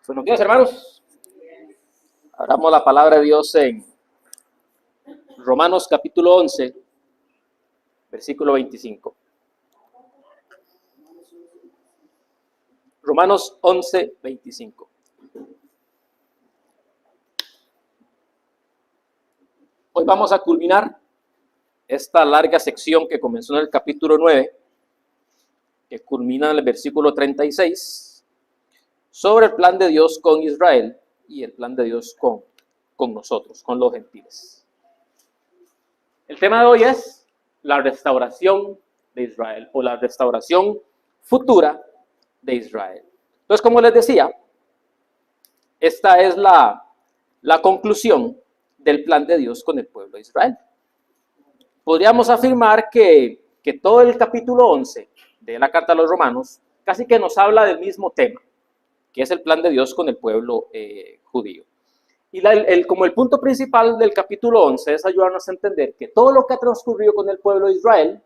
Buenos días, hermanos. Abramos la palabra de Dios en Romanos capítulo 11, versículo 25. Romanos 11, 25. Hoy vamos a culminar esta larga sección que comenzó en el capítulo 9, que culmina en el versículo 36, sobre el plan de Dios con Israel y el plan de Dios con nosotros, con los gentiles. El tema de hoy es la restauración de Israel o la restauración futura de Israel. Entonces, como les decía, esta es la conclusión del plan de Dios con el pueblo de Israel. Podríamos afirmar que todo el capítulo 11 de la carta a los Romanos casi que nos habla del mismo tema, que es el plan de Dios con el pueblo judío. Y como el punto principal del capítulo 11 es ayudarnos a entender que todo lo que ha transcurrido con el pueblo de Israel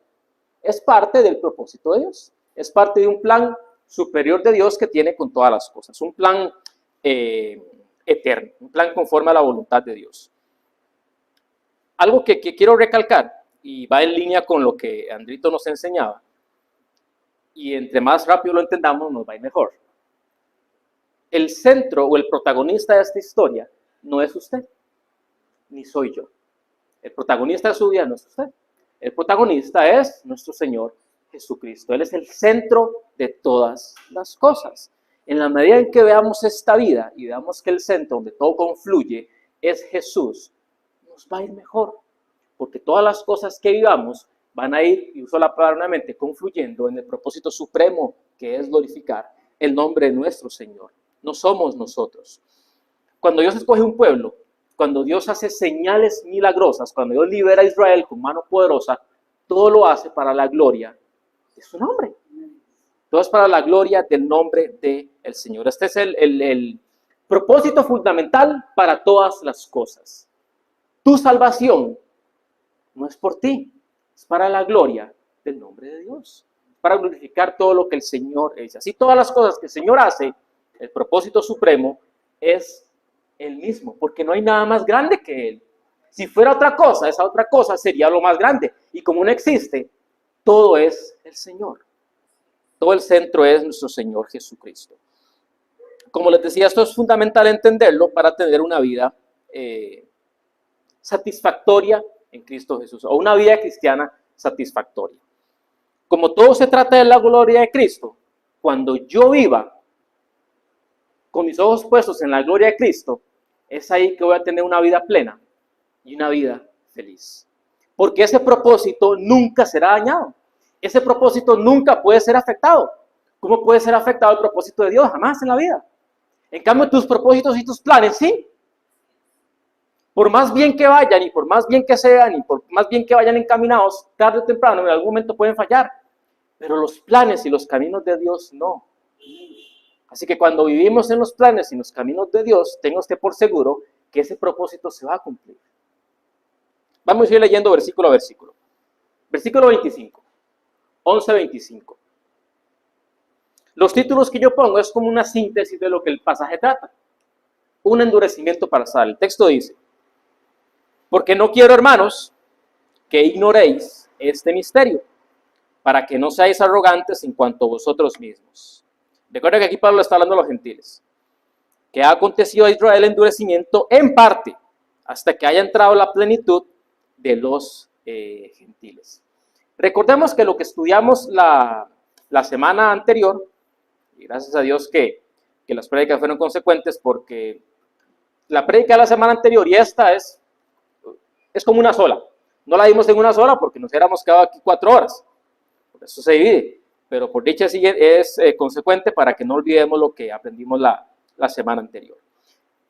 es parte del propósito de Dios, es parte de un plan superior de Dios que tiene con todas las cosas, un plan eterno, un plan conforme a la voluntad de Dios. Algo que quiero recalcar, y va en línea con lo que Andrito nos enseñaba, y entre más rápido lo entendamos, nos va a ir mejor. El centro o el protagonista de esta historia no es usted, ni soy yo. El protagonista de su vida no es usted. El protagonista es nuestro Señor Jesucristo. Él es el centro de todas las cosas. En la medida en que veamos esta vida y veamos que el centro donde todo confluye es Jesús, nos va a ir mejor. Porque todas las cosas que vivamos van a ir, y uso la palabra nuevamente, confluyendo en el propósito supremo que es glorificar el nombre de nuestro Señor. No somos nosotros. Cuando Dios escoge un pueblo, cuando Dios hace señales milagrosas, cuando Dios libera a Israel con mano poderosa, todo lo hace para la gloria de su nombre. Todo es para la gloria del nombre del Señor. Este es el propósito fundamental para todas las cosas. Tu salvación no es por ti, es para la gloria del nombre de Dios, para glorificar todo lo que el Señor es. Así todas las cosas que el Señor hace, el propósito supremo es el mismo, porque no hay nada más grande que Él. Si fuera otra cosa, esa otra cosa sería lo más grande. Y como no existe, todo es el Señor. Todo el centro es nuestro Señor Jesucristo. Como les decía, esto es fundamental entenderlo para tener una vida satisfactoria en Cristo Jesús, o una vida cristiana satisfactoria. Como todo se trata de la gloria de Cristo, cuando yo viva con mis ojos puestos en la gloria de Cristo, es ahí que voy a tener una vida plena y una vida feliz. Porque ese propósito nunca será dañado. Ese propósito nunca puede ser afectado. ¿Cómo puede ser afectado el propósito de Dios? Jamás en la vida. En cambio, tus propósitos y tus planes, sí. Por más bien que vayan y por más bien que sean y por más bien que vayan encaminados, tarde o temprano, en algún momento pueden fallar. Pero los planes y los caminos de Dios no. Así que cuando vivimos en los planes y en los caminos de Dios, tenga usted por seguro que ese propósito se va a cumplir. Vamos a ir leyendo versículo a versículo. Versículo 25. 11:25. Los títulos que yo pongo es como una síntesis de lo que el pasaje trata. Un endurecimiento parcial. El texto dice: porque no quiero, hermanos, que ignoréis este misterio, para que no seáis arrogantes en cuanto a vosotros mismos. Recuerda que aquí Pablo está hablando a los gentiles. Que ha acontecido a Israel endurecimiento en parte, hasta que haya entrado la plenitud de los gentiles. Recordemos que lo que estudiamos la semana anterior, y gracias a Dios que las prédicas fueron consecuentes, porque la prédica de la semana anterior y esta es como una sola. No la dimos en una sola porque nos hubiéramos quedado aquí 4 horas. Por eso se divide. Pero por dicha es consecuente para que no olvidemos lo que aprendimos la semana anterior.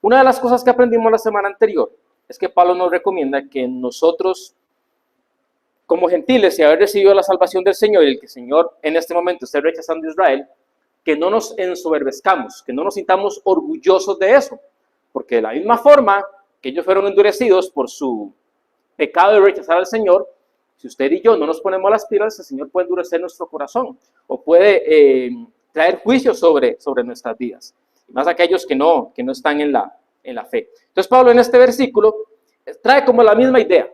Una de las cosas que aprendimos la semana anterior es que Pablo nos recomienda que nosotros, como gentiles, y haber recibido la salvación del Señor, y el que el Señor en este momento esté rechazando a Israel, que no nos ensoberbezcamos, que no nos sintamos orgullosos de eso, porque de la misma forma que ellos fueron endurecidos por su pecado de rechazar al Señor, si usted y yo no nos ponemos las pilas, el Señor puede endurecer nuestro corazón o puede traer juicio sobre nuestras vidas. más aquellos que no están en la fe. Entonces Pablo en este versículo trae como la misma idea,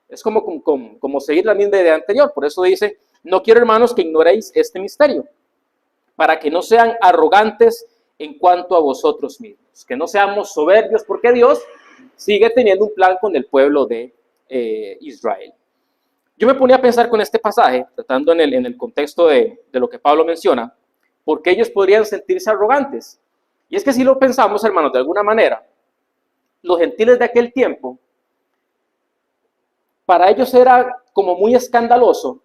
es como seguir la misma idea anterior, por eso dice, no quiero hermanos que ignoréis este misterio, para que no sean arrogantes en cuanto a vosotros mismos, que no seamos soberbios, porque Dios sigue teniendo un plan con el pueblo de Israel. Yo me ponía a pensar con este pasaje, tratando en el contexto de lo que Pablo menciona, porque ellos podrían sentirse arrogantes. Y es que si lo pensamos, hermanos, de alguna manera, los gentiles de aquel tiempo, para ellos era como muy escandaloso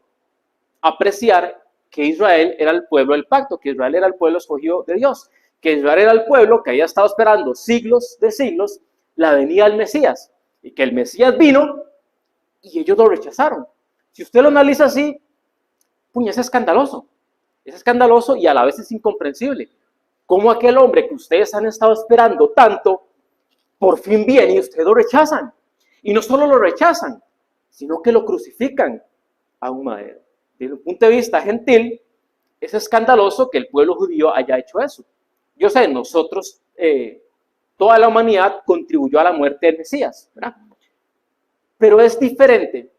apreciar que Israel era el pueblo del pacto, que Israel era el pueblo escogido de Dios, que Israel era el pueblo que había estado esperando siglos de siglos la venida del Mesías, y que el Mesías vino y ellos lo rechazaron. Si usted lo analiza así, puña, es escandaloso y a la vez es incomprensible. ¿Cómo aquel hombre que ustedes han estado esperando tanto, por fin viene y ustedes lo rechazan? Y no solo lo rechazan, sino que lo crucifican a un madero. Desde un punto de vista gentil, es escandaloso que el pueblo judío haya hecho eso. Yo sé, nosotros, toda la humanidad contribuyó a la muerte del Mesías, ¿verdad? Pero es diferente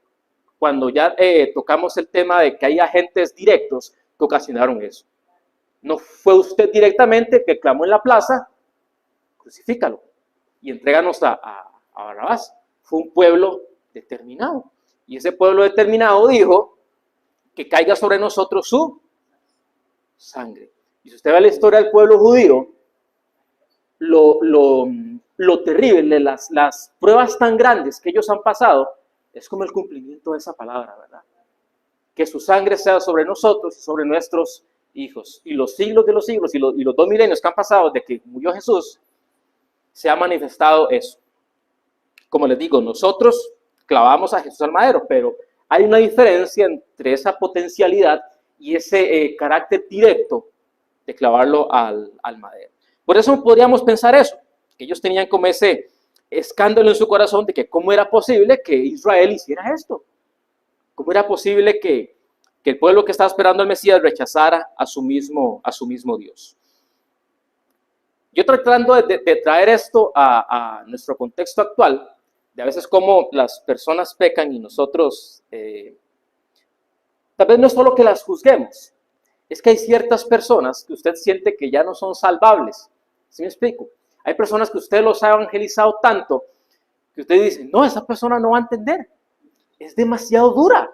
cuando ya tocamos el tema de que hay agentes directos que ocasionaron eso. No fue usted directamente que clamó en la plaza, crucifícalo y entréganos a Barrabás. Fue un pueblo determinado. Y ese pueblo determinado dijo que caiga sobre nosotros su sangre. Y si usted ve la historia del pueblo judío, lo terrible, las pruebas tan grandes que ellos han pasado, es como el cumplimiento de esa palabra, ¿verdad? Que su sangre sea sobre nosotros y sobre nuestros hijos. Y los siglos de los siglos y los 2 milenios que han pasado desde que murió Jesús, se ha manifestado eso. Como les digo, nosotros clavamos a Jesús al madero, pero hay una diferencia entre esa potencialidad y ese carácter directo de clavarlo al madero. Por eso podríamos pensar eso, que ellos tenían como ese escándalo en su corazón de que cómo era posible que Israel hiciera esto. ¿Cómo era posible que el pueblo que estaba esperando al Mesías rechazara a su mismo Dios? Yo tratando de traer esto a nuestro contexto actual, de a veces cómo las personas pecan y nosotros, tal vez no es solo que las juzguemos, es que hay ciertas personas que usted siente que ya no son salvables. ¿Sí me explico? Hay personas que usted los ha evangelizado tanto que usted dice, no, esa persona no va a entender. Es demasiado dura.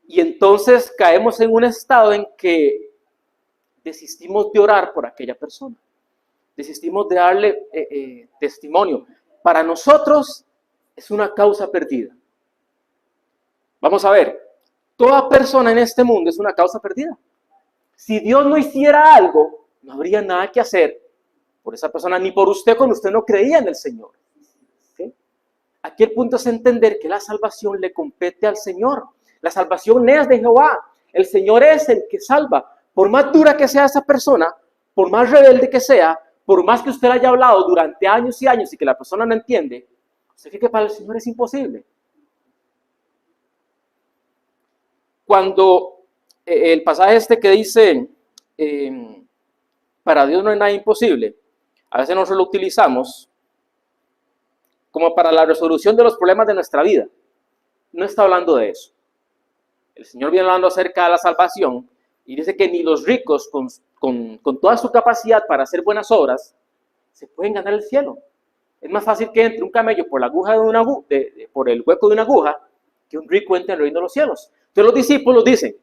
Y entonces caemos en un estado en que desistimos de orar por aquella persona. Desistimos de darle testimonio. Para nosotros es una causa perdida. Vamos a ver, toda persona en este mundo es una causa perdida. Si Dios no hiciera algo, no habría nada que hacer por esa persona, ni por usted cuando usted no creía en el Señor. ¿Sí? Aquí el punto es entender que la salvación le compete al Señor. La salvación es de Jehová. El Señor es el que salva. Por más dura que sea esa persona, por más rebelde que sea, por más que usted haya hablado durante años y años y que la persona no entiende, ¿usted cree que para el Señor es imposible? Cuando el pasaje este que dice, para Dios no hay nada imposible, a veces nosotros lo utilizamos como para la resolución de los problemas de nuestra vida. No está hablando de eso. El Señor viene hablando acerca de la salvación y dice que ni los ricos con toda su capacidad para hacer buenas obras se pueden ganar el cielo. Es más fácil que entre un camello por la aguja por el hueco de una aguja que un rico entre en el reino de los cielos. Entonces los discípulos dicen,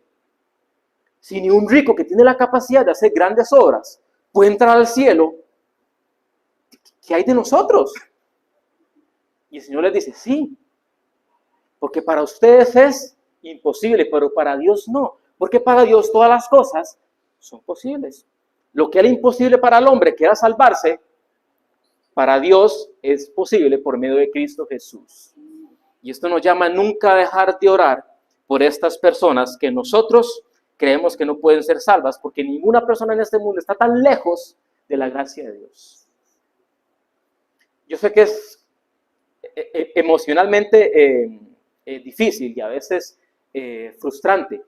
si ni un rico que tiene la capacidad de hacer grandes obras puede entrar al cielo, ¿qué hay de nosotros? Y el Señor les dice, sí, porque para ustedes es imposible, pero para Dios no, porque para Dios todas las cosas son posibles. Lo que era imposible para el hombre, que era salvarse, para Dios es posible por medio de Cristo Jesús. Y esto nos llama a nunca dejar de orar por estas personas que nosotros creemos que no pueden ser salvas, porque ninguna persona en este mundo está tan lejos de la gracia de Dios. Yo sé que es emocionalmente difícil y a veces frustrante,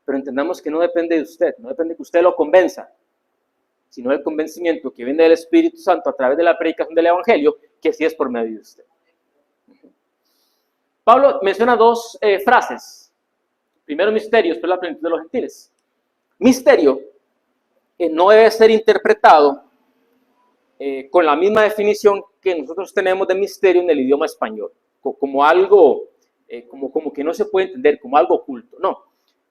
pero entendamos que no depende de usted, no depende que usted lo convenza. sino el convencimiento que viene del Espíritu Santo a través de la predicación del Evangelio, que sí es por medio de usted. Pablo menciona dos frases. Primero misterio, después la plenitud de los gentiles. Misterio no debe ser interpretado con la misma definición que nosotros tenemos de misterio en el idioma español, como algo, como que no se puede entender, como algo oculto. No,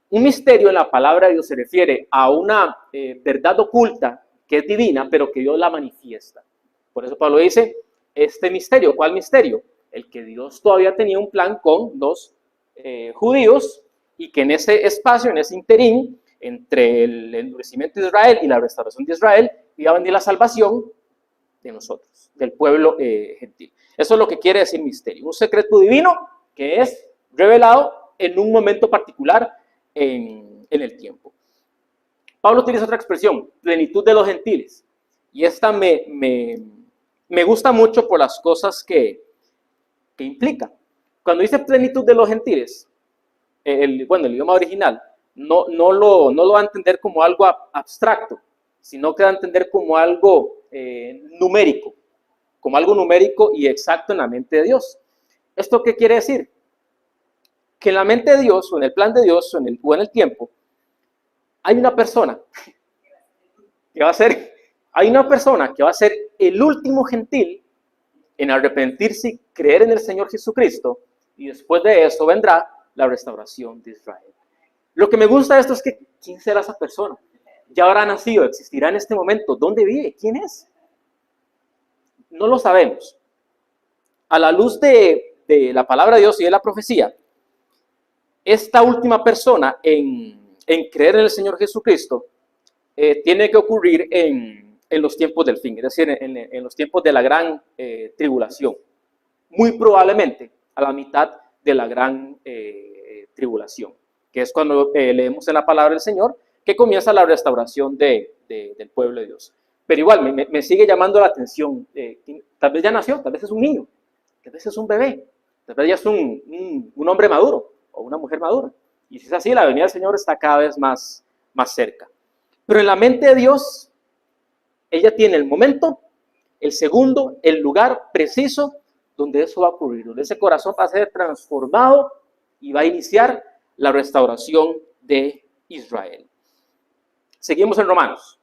un misterio en la palabra de Dios se refiere a una verdad oculta que es divina, pero que Dios la manifiesta. Por eso Pablo dice, este misterio, ¿cuál misterio? El que Dios todavía tenía un plan con los judíos y que en ese espacio, en ese interín, entre el endurecimiento de Israel y la restauración de Israel, iba a venir la salvación de nosotros, del pueblo gentil. Eso es lo que quiere decir misterio, un secreto divino que es revelado en un momento particular en el tiempo. Pablo utiliza otra expresión, plenitud de los gentiles, y esta me gusta mucho por las cosas que implica. Cuando dice plenitud de los gentiles, el idioma original no lo va a entender como algo abstracto, sino que va a entender como algo numérico, y exacto en la mente de Dios. ¿Esto qué quiere decir? Que en la mente de Dios, o en el plan de Dios, o en el tiempo, hay una persona que va a ser el último gentil en arrepentirse y creer en el Señor Jesucristo, y después de eso vendrá la restauración de Israel. Lo que me gusta de esto es que, ¿quién será esa persona? Ya habrá nacido, existirá en este momento. ¿Dónde vive? ¿Quién es? No lo sabemos. A la luz de la palabra de Dios y de la profecía, esta última persona en creer en el Señor Jesucristo tiene que ocurrir en los tiempos del fin, es decir, en los tiempos de la gran tribulación. Muy probablemente a la mitad de la gran tribulación, que es cuando leemos en la palabra del Señor que comienza la restauración del pueblo de Dios. Pero igual me sigue llamando la atención, tal vez ya nació, tal vez es un niño, tal vez es un bebé, tal vez ya es un hombre maduro o una mujer madura. Y si es así, la venida del Señor está cada vez más cerca. Pero en la mente de Dios, ella tiene el momento, el segundo, el lugar preciso donde eso va a ocurrir, donde ese corazón va a ser transformado y va a iniciar la restauración de Israel. Seguimos en Romanos,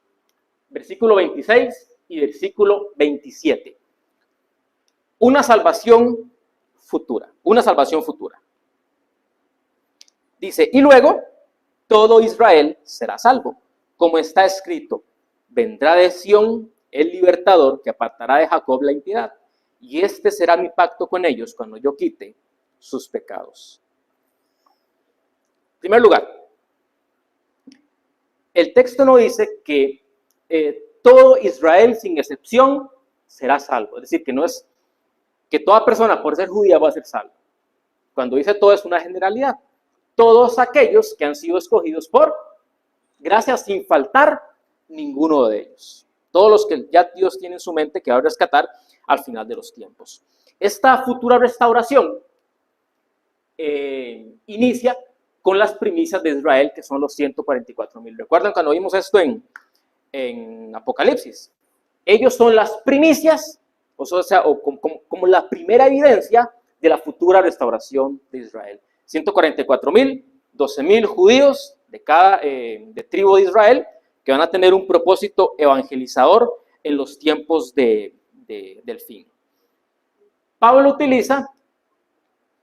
versículo 26 y versículo 27. Una salvación futura. Dice, y luego todo Israel será salvo, como está escrito, vendrá de Sión el libertador que apartará de Jacob la impiedad, y este será mi pacto con ellos cuando yo quite sus pecados. En primer lugar, el texto no dice que todo Israel sin excepción será salvo, es decir, que no es que toda persona por ser judía va a ser salva. Cuando dice todo es una generalidad. Todos aquellos que han sido escogidos por gracia sin faltar ninguno de ellos. Todos los que ya Dios tiene en su mente que va a rescatar al final de los tiempos. Esta futura restauración inicia con las primicias de Israel, que son los 144,000. ¿Recuerdan cuando vimos esto en Apocalipsis? Ellos son las primicias, como la primera evidencia de la futura restauración de Israel. 144,000, 12,000 judíos de cada de tribu de Israel que van a tener un propósito evangelizador en los tiempos del fin. Pablo utiliza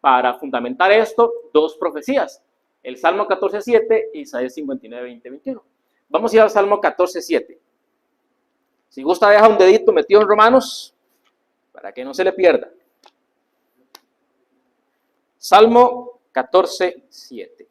para fundamentar esto dos profecías, el Salmo 14:7 y Isaías 59:20-21. Vamos a ir al Salmo 14:7. Si gusta, deja un dedito metido en Romanos para que no se le pierda. Salmo 14:7.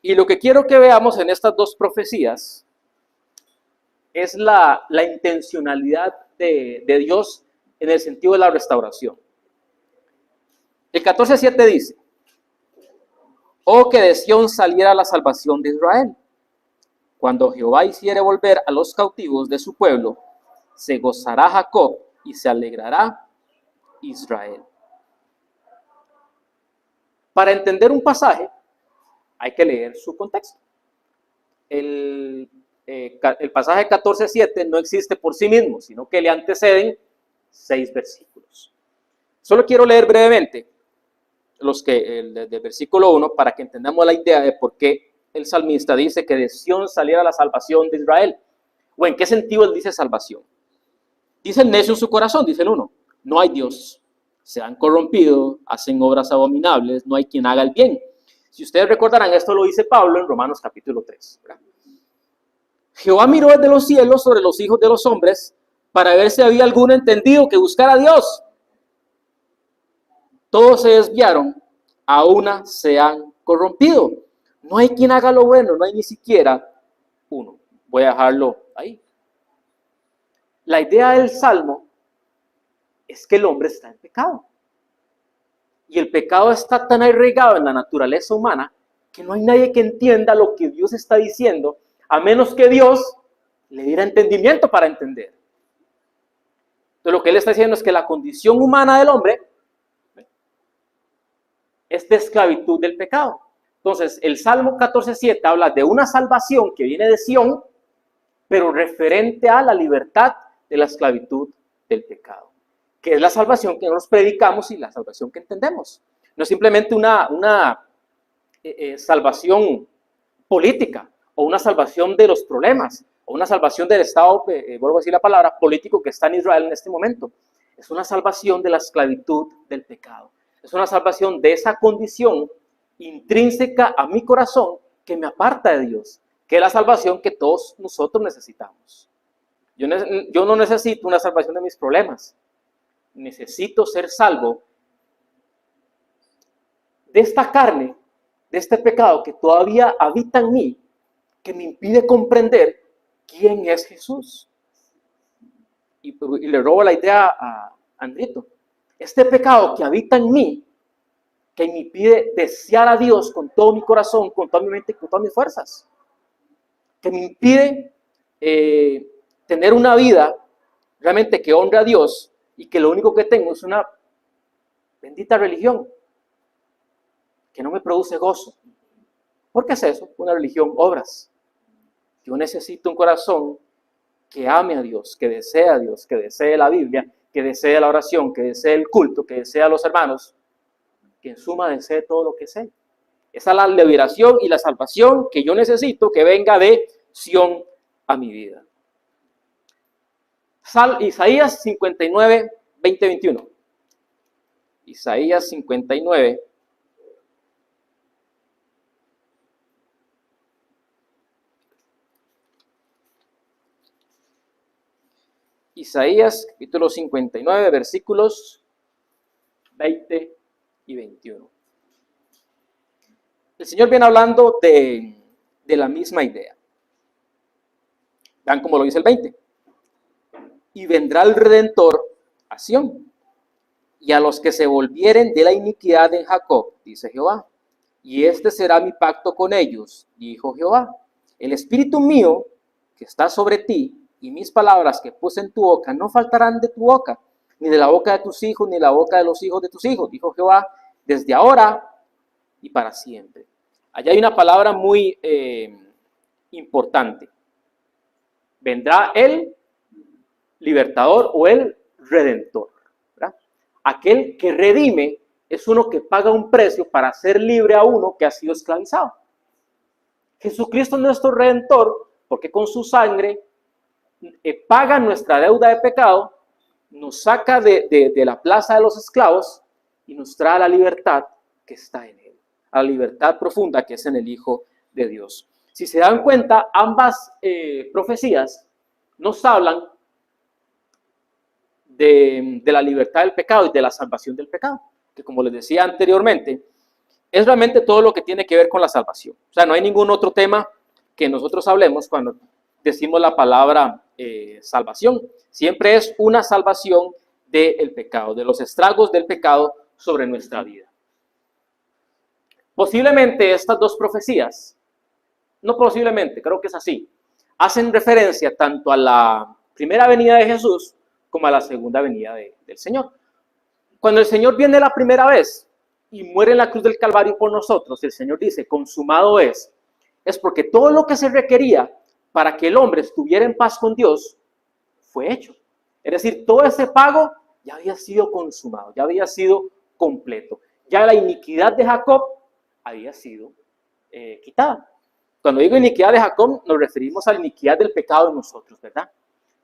Y lo que quiero que veamos en estas dos profecías es la intencionalidad de Dios en el sentido de la restauración. El 14:7 dice, oh, que de Sión saliera la salvación de Israel. Cuando Jehová hiciere volver a los cautivos de su pueblo, se gozará Jacob y se alegrará Israel. Para entender un pasaje hay que leer su contexto. El pasaje 14:7 no existe por sí mismo, sino que le anteceden 6 versículos. Solo quiero leer brevemente del versículo 1 para que entendamos la idea de por qué el salmista dice que de Sión saliera la salvación de Israel. ¿O en qué sentido él dice salvación? Dice el necio en su corazón, dice el 1, no hay Dios, se han corrompido, hacen obras abominables, no hay quien haga el bien. Si ustedes recordarán, esto lo dice Pablo en Romanos capítulo 3. ¿Verdad? Jehová miró desde los cielos sobre los hijos de los hombres para ver si había alguno entendido que buscara a Dios. Todos se desviaron, a una se han corrompido. No hay quien haga lo bueno, no hay ni siquiera uno. Voy a dejarlo ahí. La idea del Salmo es que el hombre está en pecado. Y el pecado está tan arraigado en la naturaleza humana que no hay nadie que entienda lo que Dios está diciendo, a menos que Dios le diera entendimiento para entender. Entonces lo que él está diciendo es que la condición humana del hombre es de esclavitud del pecado. Entonces el Salmo 14:7 habla de una salvación que viene de Sión, pero referente a la libertad de la esclavitud del pecado, que es la salvación que nos predicamos y la salvación que entendemos. No es simplemente una salvación política o una salvación de los problemas o una salvación del Estado, vuelvo a decir la palabra, político que está en Israel en este momento. Es una salvación de la esclavitud del pecado. Es una salvación de esa condición intrínseca a mi corazón que me aparta de Dios, que es la salvación que todos nosotros necesitamos. Yo no necesito una salvación de mis problemas. Necesito ser salvo de esta carne, de este pecado que todavía habita en mí, que me impide comprender quién es Jesús. Y le robo la idea a Andrito. Este pecado que habita en mí, que me impide desear a Dios con todo mi corazón, con toda mi mente y con todas mis fuerzas, que me impide tener una vida realmente que honre a Dios y que lo único que tengo es una bendita religión que no me produce gozo. ¿Por qué es eso? Una religión, obras. Yo necesito un corazón que ame a Dios, que desee a Dios, que desee la Biblia, que desee la oración, que desee el culto, que desee a los hermanos, que en suma desee todo lo que sé. Esa es la liberación y la salvación que yo necesito que venga de Sión a mi vida. Isaías 59, 20, 21. Isaías 59. Isaías capítulo 59, versículos 20 y 21. El Señor viene hablando de la misma idea. Vean cómo lo dice el 20. Y vendrá el Redentor a Sión, y a los que se volvieren de la iniquidad en Jacob, dice Jehová. Y este será mi pacto con ellos, dijo Jehová. El espíritu mío que está sobre ti, y mis palabras que puse en tu boca, no faltarán de tu boca, ni de la boca de tus hijos, ni de la boca de los hijos de tus hijos, dijo Jehová, desde ahora y para siempre. Allá hay una palabra muy importante. Vendrá el libertador o el redentor, ¿verdad? Aquel que redime es uno que paga un precio para hacer libre a uno que ha sido esclavizado. Jesucristo es nuestro redentor porque con su sangre paga nuestra deuda de pecado, nos saca de la plaza de los esclavos y nos trae a la libertad que está en él, a la libertad profunda que es en el Hijo de Dios. Si se dan cuenta, ambas profecías nos hablan de la libertad del pecado y de la salvación del pecado, que como les decía anteriormente, es realmente todo lo que tiene que ver con la salvación. O sea, no hay ningún otro tema que nosotros hablemos cuando decimos la palabra salvación. Siempre es una salvación del pecado, de los estragos del pecado sobre nuestra vida. Posiblemente estas dos profecías, no posiblemente, creo que es así, hacen referencia tanto a la primera venida de Jesús como a la segunda venida del Señor. Cuando el Señor viene la primera vez, y muere en la cruz del Calvario por nosotros, el Señor dice, consumado es porque todo lo que se requería para que el hombre estuviera en paz con Dios fue hecho. Es decir, todo ese pago ya había sido consumado, ya había sido completo. Ya la iniquidad de Jacob había sido quitada. Cuando digo iniquidad de Jacob, nos referimos a la iniquidad del pecado de nosotros, ¿verdad?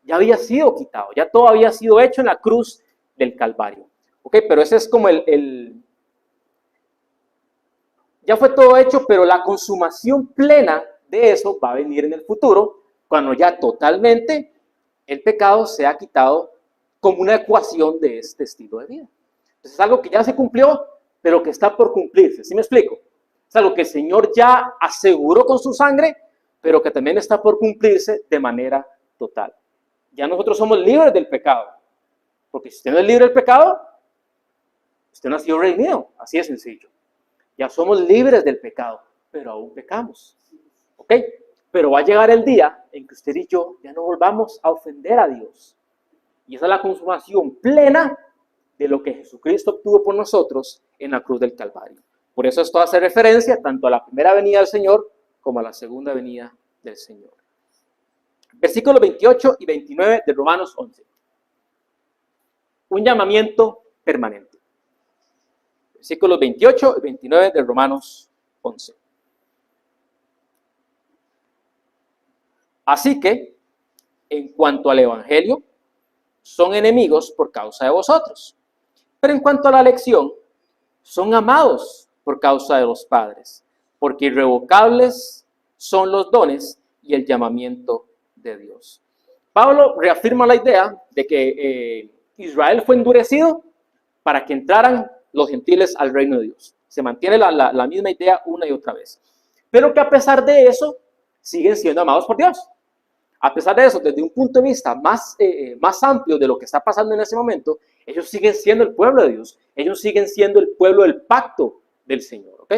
Ya había sido quitado, ya todo había sido hecho en la cruz del Calvario. Ok, pero ese es como ya fue todo hecho, pero la consumación plena de eso va a venir en el futuro, cuando ya totalmente el pecado se ha quitado como una ecuación de este estilo de vida. Entonces es algo que ya se cumplió, pero que está por cumplirse. ¿Sí me explico? Es algo que el Señor ya aseguró con su sangre, pero que también está por cumplirse de manera total. Ya nosotros somos libres del pecado. Porque si usted no es libre del pecado, usted no ha sido redimido. Así de sencillo. Ya somos libres del pecado, pero aún pecamos. ¿Ok? Pero va a llegar el día en que usted y yo ya no volvamos a ofender a Dios. Y esa es la consumación plena de lo que Jesucristo obtuvo por nosotros en la cruz del Calvario. Por eso esto hace referencia tanto a la primera venida del Señor como a la segunda venida del Señor. Versículos 28 y 29 de Romanos 11. Un llamamiento permanente. Versículos 28 y 29 de Romanos 11. Así que, en cuanto al Evangelio, son enemigos por causa de vosotros. Pero en cuanto a la elección, son amados por causa de los padres, porque irrevocables son los dones y el llamamiento de Dios. Pablo reafirma la idea de que Israel fue endurecido para que entraran los gentiles al reino de Dios. Se mantiene la misma idea una y otra vez. Pero que a pesar de eso, siguen siendo amados por Dios. A pesar de eso, desde un punto de vista más amplio de lo que está pasando en ese momento, ellos siguen siendo el pueblo de Dios. Ellos siguen siendo el pueblo del pacto del Señor. ¿Ok?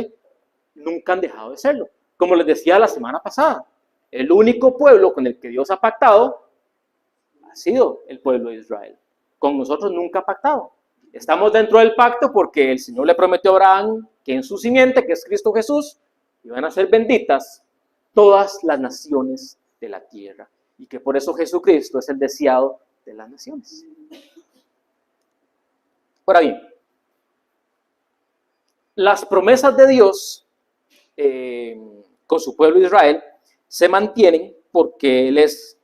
Nunca han dejado de serlo. Como les decía la semana pasada, el único pueblo con el que Dios ha pactado ha sido el pueblo de Israel. Con nosotros nunca ha pactado. Estamos dentro del pacto porque el Señor le prometió a Abraham que en su simiente, que es Cristo Jesús, iban a ser benditas todas las naciones de la tierra. Y que por eso Jesucristo es el deseado de las naciones. Ahora bien, las promesas de Dios con su pueblo Israel se mantienen porque Él es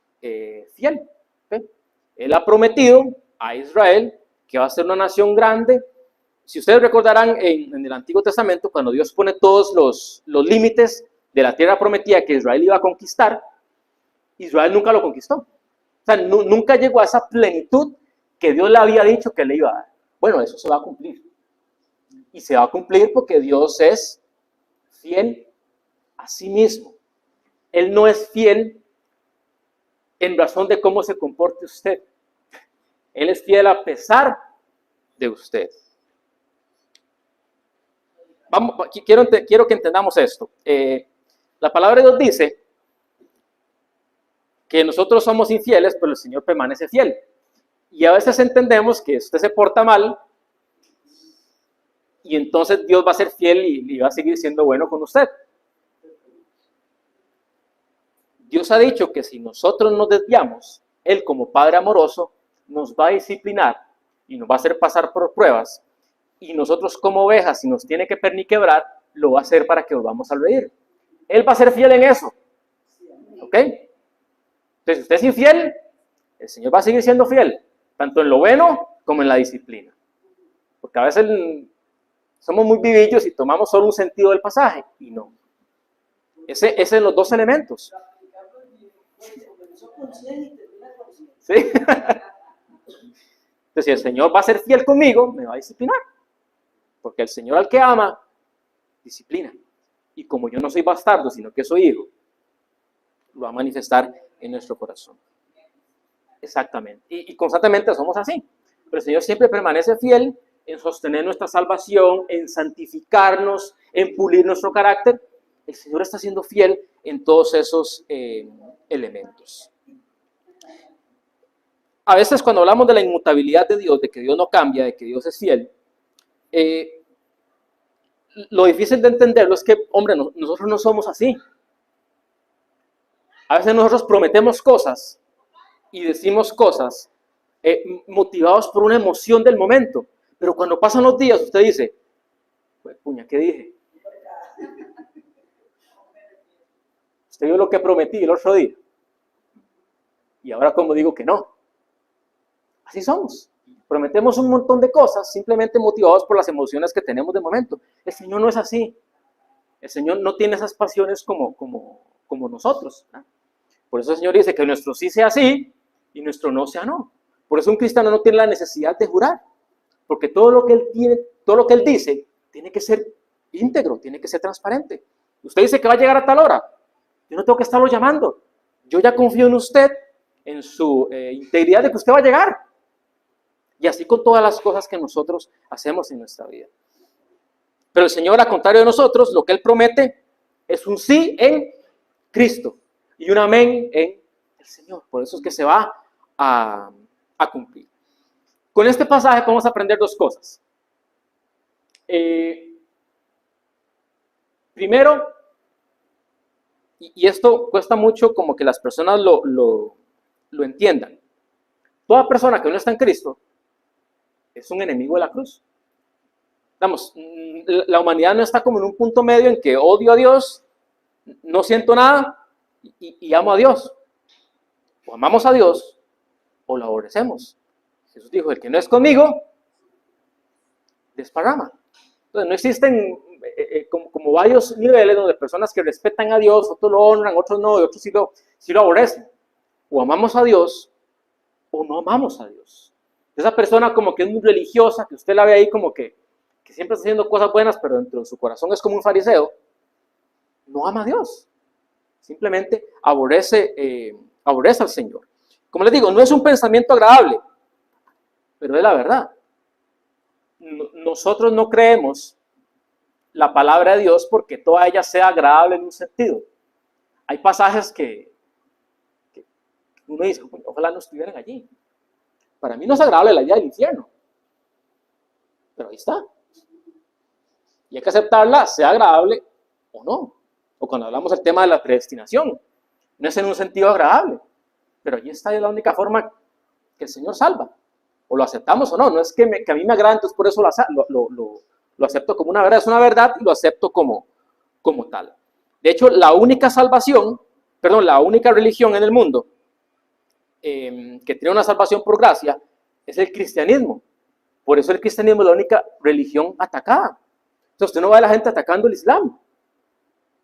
fiel. ¿Okay? Él ha prometido a Israel que va a ser una nación grande. Si ustedes recordarán en el Antiguo Testamento, cuando Dios pone todos los límites de la tierra prometida que Israel iba a conquistar, Israel nunca lo conquistó. O sea, nunca llegó a esa plenitud que Dios le había dicho que le iba a dar. Bueno, eso se va a cumplir. Y se va a cumplir porque Dios es fiel a sí mismo. Él no es fiel en razón de cómo se comporte usted. Él es fiel a pesar de usted. Quiero que entendamos esto. La palabra de Dios dice que nosotros somos infieles, pero el Señor permanece fiel. Y a veces entendemos que usted se porta mal y entonces Dios va a ser fiel y va a seguir siendo bueno con usted. Dios ha dicho que si nosotros nos desviamos, Él como Padre amoroso nos va a disciplinar y nos va a hacer pasar por pruebas. Y nosotros como ovejas, si nos tiene que perniquebrar, lo va a hacer para que volvamos a reír. Él va a ser fiel en eso. ¿Ok? Entonces, si usted es infiel, el Señor va a seguir siendo fiel, tanto en lo bueno como en la disciplina. Porque a veces somos muy vivillos y tomamos solo un sentido del pasaje, y no. Ese es los dos elementos. ¿Sí? Entonces, si el Señor va a ser fiel conmigo, me va a disciplinar. Porque el Señor al que ama, disciplina. Y como yo no soy bastardo, sino que soy hijo, lo va a manifestar en nuestro corazón. Exactamente. Y constantemente somos así. Pero el Señor siempre permanece fiel en sostener nuestra salvación, en santificarnos, en pulir nuestro carácter. El Señor está siendo fiel en todos esos elementos. A veces cuando hablamos de la inmutabilidad de Dios, de que Dios no cambia, de que Dios es fiel, lo difícil de entenderlo es que, hombre, nosotros no somos así. A veces nosotros prometemos cosas y decimos cosas motivados por una emoción del momento. Pero cuando pasan los días, usted dice, pues, puña, ¿qué dije? Usted vio lo que prometí el otro día. Y ahora como digo que no. Así somos. Prometemos un montón de cosas simplemente motivados por las emociones que tenemos de momento. El Señor no es así. El Señor no tiene esas pasiones como nosotros, ¿no? Por eso el Señor dice que nuestro sí sea sí y nuestro no sea no. Por eso un cristiano no tiene la necesidad de jurar. Porque todo lo que él dice, tiene que ser íntegro, tiene que ser transparente. Usted dice que va a llegar a tal hora. Yo no tengo que estarlo llamando. Yo ya confío en usted, en su integridad de que usted va a llegar. Y así con todas las cosas que nosotros hacemos en nuestra vida. Pero el Señor, al contrario de nosotros, lo que Él promete es un sí en Cristo y un amén en el Señor. Por eso es que se va a cumplir. Con este pasaje vamos a aprender dos cosas. Primero, y esto cuesta mucho como que las personas lo entiendan. Toda persona que no está en Cristo es un enemigo de la cruz. Vamos, la humanidad no está como en un punto medio en que odio a Dios, no siento nada y amo a Dios. O amamos a Dios o lo aborrecemos. Jesús dijo, el que no es conmigo, desparrama. Entonces no existen como varios niveles donde personas que respetan a Dios, otros lo honran, otros no, y otros sí lo aborrecen. O amamos a Dios o no amamos a Dios. Esa persona como que es muy religiosa, que usted la ve ahí como que siempre está haciendo cosas buenas, pero dentro de su corazón es como un fariseo, no ama a Dios. Simplemente aborrece al Señor. Como les digo, no es un pensamiento agradable, pero es la verdad. Nosotros no creemos la palabra de Dios porque toda ella sea agradable en un sentido. Hay pasajes que uno dice, ojalá no estuvieran allí. Para mí no es agradable la idea del infierno, pero ahí está. Y hay que aceptarla, sea agradable o no. O cuando hablamos del tema de la predestinación, no es en un sentido agradable, pero allí está, es la única forma que el Señor salva. O lo aceptamos o no, no es que a mí me agrada, entonces por eso lo acepto como una verdad, es una verdad y lo acepto como tal. De hecho, la única religión en el mundo que tiene una salvación por gracia es el cristianismo. Por eso el cristianismo es la única religión atacada. Entonces usted no ve a la gente atacando el Islam.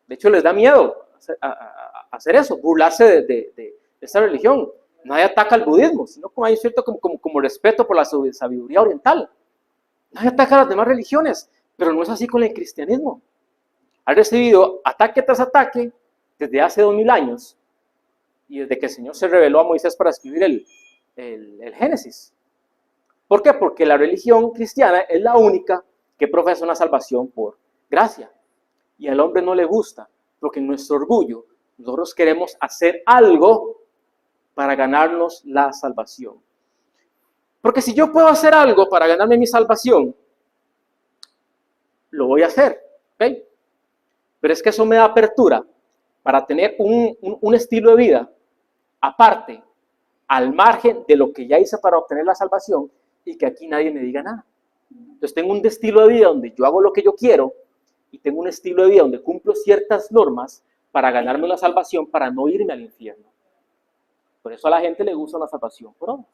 De hecho, les da miedo hacer eso, burlarse de esa religión. Nadie ataca al budismo, sino como hay cierto como respeto por la sabiduría oriental. Nadie ataca a las demás religiones, pero no es así con el cristianismo. Ha recibido ataque tras ataque desde hace 2000 años y desde que el Señor se reveló a Moisés para escribir el Génesis. ¿Por qué? Porque la religión cristiana es la única que profesa una salvación por gracia. Y al hombre no le gusta, porque en nuestro orgullo nosotros queremos hacer algo para ganarnos la salvación. Porque si yo puedo hacer algo para ganarme mi salvación, lo voy a hacer, ¿ok? Pero es que eso me da apertura para tener un estilo de vida aparte, al margen de lo que ya hice para obtener la salvación y que aquí nadie me diga nada. Entonces tengo un estilo de vida donde yo hago lo que yo quiero y tengo un estilo de vida donde cumplo ciertas normas para ganarme la salvación, para no irme al infierno. Por eso a la gente le gusta la salvación por obras.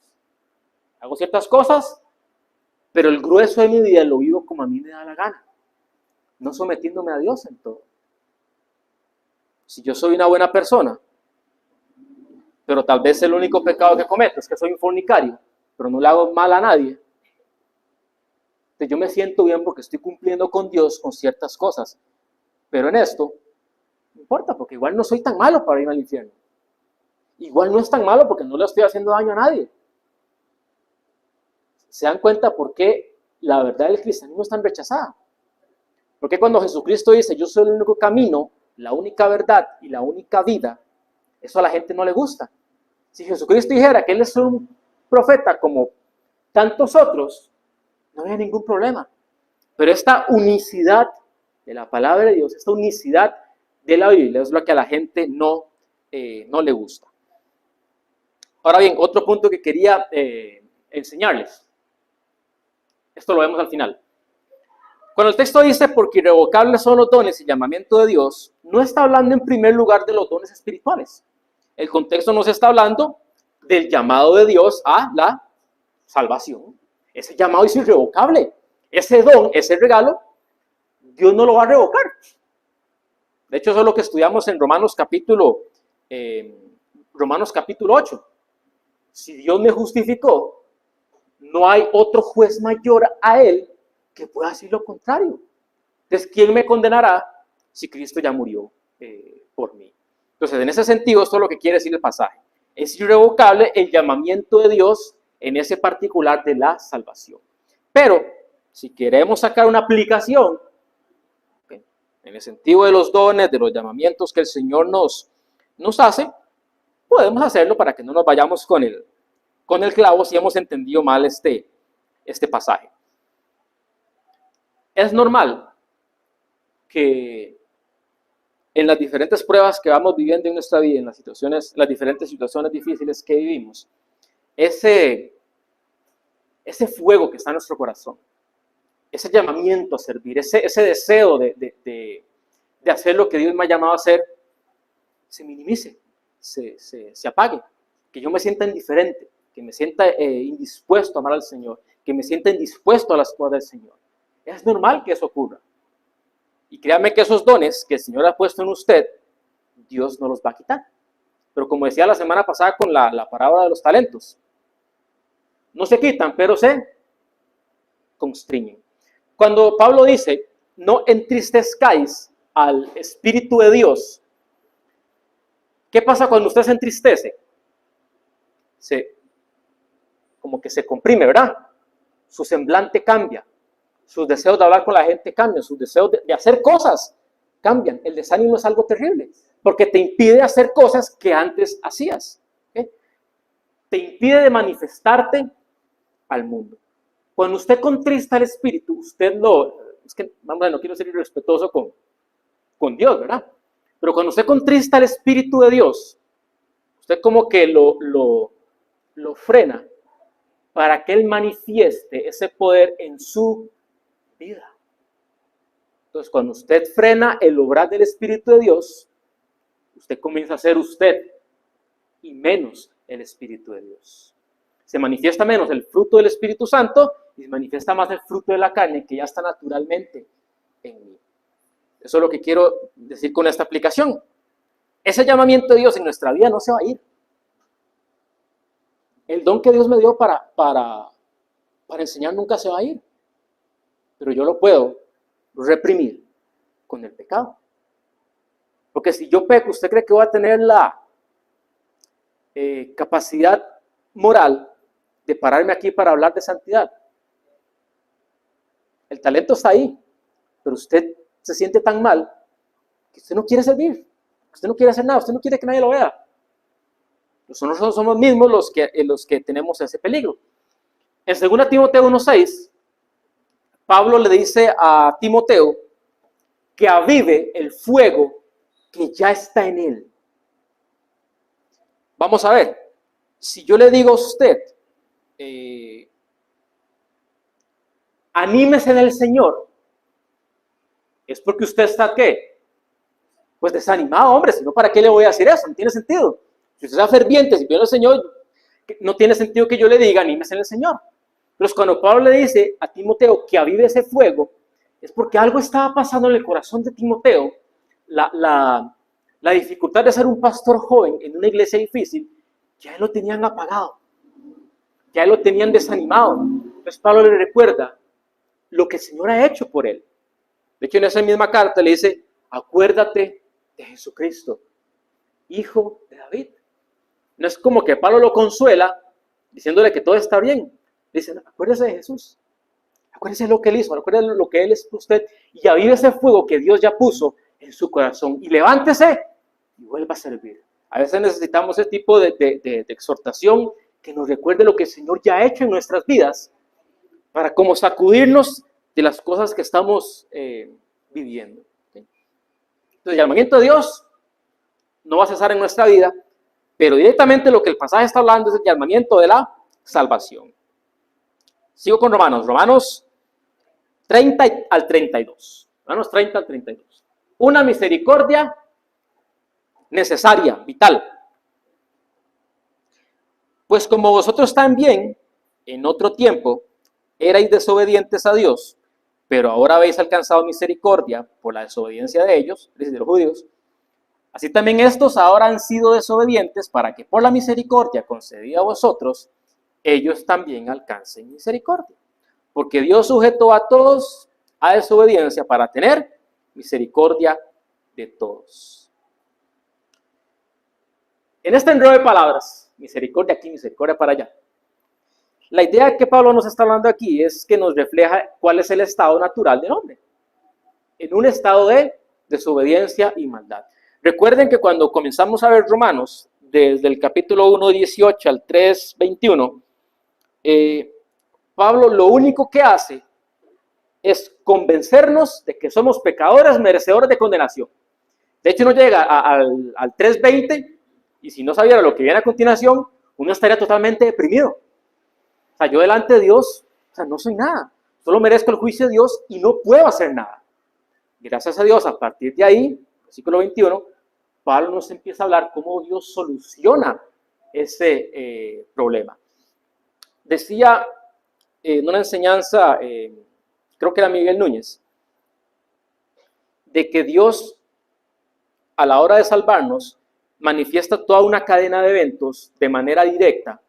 Hago ciertas cosas, pero el grueso de mi vida lo vivo como a mí me da la gana, no sometiéndome a Dios en todo. Si yo soy una buena persona, pero tal vez el único pecado que cometo es que soy un fornicario, pero no le hago mal a nadie, entonces yo me siento bien porque estoy cumpliendo con Dios con ciertas cosas. Pero en esto, no importa, porque igual no soy tan malo para ir al infierno. Igual no es tan malo porque no le estoy haciendo daño a nadie. ¿Se dan cuenta por qué la verdad del cristianismo es tan rechazada? Porque cuando Jesucristo dice, yo soy el único camino, la única verdad y la única vida, eso a la gente no le gusta. Si Jesucristo dijera que Él es un profeta como tantos otros, no había ningún problema. Pero esta unicidad de la palabra de Dios, esta unicidad de la Biblia es lo que a la gente no le gusta. Ahora bien, otro punto que quería enseñarles. Esto lo vemos al final. Cuando el texto dice, porque irrevocables son los dones y llamamiento de Dios, no está hablando en primer lugar de los dones espirituales. El contexto nos está hablando del llamado de Dios a la salvación. Ese llamado es irrevocable. Ese don, ese regalo, Dios no lo va a revocar. De hecho, eso es lo que estudiamos en Romanos capítulo 8. Si Dios me justificó, no hay otro juez mayor a Él que pueda decir lo contrario. Entonces, ¿quién me condenará si Cristo ya murió por mí? Entonces, en ese sentido, esto es lo que quiere decir el pasaje. Es irrevocable el llamamiento de Dios en ese particular de la salvación. Pero, si queremos sacar una aplicación, en el sentido de los dones, de los llamamientos que el Señor nos hace, podemos hacerlo para que no nos vayamos con el clavo si hemos entendido mal este pasaje. Es normal que en las diferentes pruebas que vamos viviendo en nuestra vida, en las diferentes situaciones difíciles que vivimos, ese fuego que está en nuestro corazón, ese llamamiento a servir, ese deseo de hacer lo que Dios me ha llamado a hacer, se minimice, se apague, que yo me sienta indiferente, que me sienta indispuesto a amar al Señor, que me sienta indispuesto a las cosas del Señor. Es normal que eso ocurra. Y créanme que esos dones que el Señor ha puesto en usted, Dios no los va a quitar. Pero como decía la semana pasada con la parábola de los talentos, no se quitan, pero se constriñen. Cuando Pablo dice, no entristezcáis al Espíritu de Dios, ¿qué pasa cuando usted se entristece? Como que se comprime, ¿verdad? Su semblante cambia, sus deseos de hablar con la gente cambian, sus deseos de hacer cosas cambian. El desánimo es algo terrible, porque te impide hacer cosas que antes hacías. ¿Okay? Te impide de manifestarte al mundo. Cuando usted contrista al Espíritu, no quiero ser irrespetuoso con Dios, ¿verdad? Pero cuando usted contrista al Espíritu de Dios, usted como que lo frena para que Él manifieste ese poder en su vida. Entonces, cuando usted frena el obrar del Espíritu de Dios, usted comienza a ser usted y menos el Espíritu de Dios. Se manifiesta menos el fruto del Espíritu Santo y se manifiesta más el fruto de la carne que ya está naturalmente en mí. Eso es lo que quiero decir con esta aplicación. Ese llamamiento de Dios en nuestra vida no se va a ir. El don que Dios me dio para enseñar nunca se va a ir. Pero yo lo puedo reprimir con el pecado. Porque si yo peco, ¿usted cree que voy a tener la capacidad moral de pararme aquí para hablar de santidad? El talento está ahí, pero usted se siente tan mal que usted no quiere servir, usted no quiere hacer nada, usted no quiere que nadie lo vea. Nosotros somos mismos los que tenemos ese peligro. En 2 Timoteo 1:6, Pablo le dice a Timoteo que avive el fuego que ya está en él. Vamos a ver, si yo le digo a usted, anímese en el Señor, es porque usted está, ¿qué? Pues desanimado, hombre, si no, ¿para qué le voy a decir eso? No tiene sentido. Si usted está ferviente, si viene el Señor, no tiene sentido que yo le diga, anímese en el Señor. Pero cuando Pablo le dice a Timoteo que avive ese fuego, es porque algo estaba pasando en el corazón de Timoteo, la dificultad de ser un pastor joven en una iglesia difícil, ya lo tenían apagado, ya lo tenían desanimado. Entonces Pablo le recuerda lo que el Señor ha hecho por él. De hecho, en esa misma carta le dice, acuérdate de Jesucristo, hijo de David. No es como que Pablo lo consuela diciéndole que todo está bien. Le dice, acuérdese de Jesús, acuérdese de lo que Él hizo, acuérdese de lo que Él es para usted y avive ese fuego que Dios ya puso en su corazón y levántese y vuelva a servir. A veces necesitamos ese tipo de exhortación que nos recuerde lo que el Señor ya ha hecho en nuestras vidas para como sacudirnos de las cosas que estamos viviendo. ¿Sí? Entonces, el llamamiento de Dios no va a cesar en nuestra vida, pero directamente lo que el pasaje está hablando es el llamamiento de la salvación. Sigo con Romanos 30 al 32. Romanos 30 al 32. Una misericordia necesaria, vital. Pues como vosotros también, en otro tiempo, erais desobedientes a Dios, pero ahora habéis alcanzado misericordia por la desobediencia de ellos, es decir, de los judíos, así también estos ahora han sido desobedientes para que por la misericordia concedida a vosotros, ellos también alcancen misericordia. Porque Dios sujetó a todos a desobediencia para tener misericordia de todos. En este enredo de palabras, misericordia aquí, misericordia para allá, la idea que Pablo nos está hablando aquí es que nos refleja cuál es el estado natural del hombre. En un estado de desobediencia y maldad. Recuerden que cuando comenzamos a ver Romanos, desde el capítulo 1:18 al 3:21, Pablo lo único que hace es convencernos de que somos pecadores merecedores de condenación. De hecho, uno llega al 3:20 y si no sabiera lo que viene a continuación, uno estaría totalmente deprimido. O sea, yo delante de Dios, no soy nada. Solo merezco el juicio de Dios y no puedo hacer nada. Gracias a Dios, a partir de ahí, versículo 21, Pablo nos empieza a hablar cómo Dios soluciona ese problema. Decía en una enseñanza, creo que era Miguel Núñez, de que Dios, a la hora de salvarnos, manifiesta toda una cadena de eventos de manera directa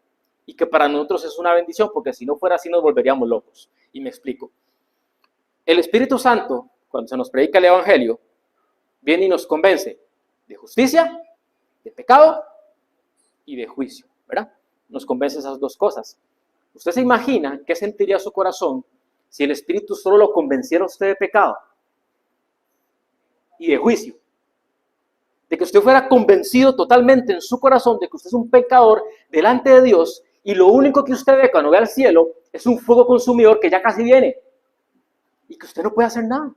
y que para nosotros es una bendición, porque si no fuera así nos volveríamos locos. Y me explico. El Espíritu Santo, cuando se nos predica el Evangelio, viene y nos convence de justicia, de pecado y de juicio, ¿verdad? Nos convence esas dos cosas. ¿Usted se imagina qué sentiría su corazón si el Espíritu solo lo convenciera a usted de pecado y de juicio? De que usted fuera convencido totalmente en su corazón de que usted es un pecador delante de Dios y lo único que usted ve cuando ve al cielo es un fuego consumidor que ya casi viene y que usted no puede hacer nada.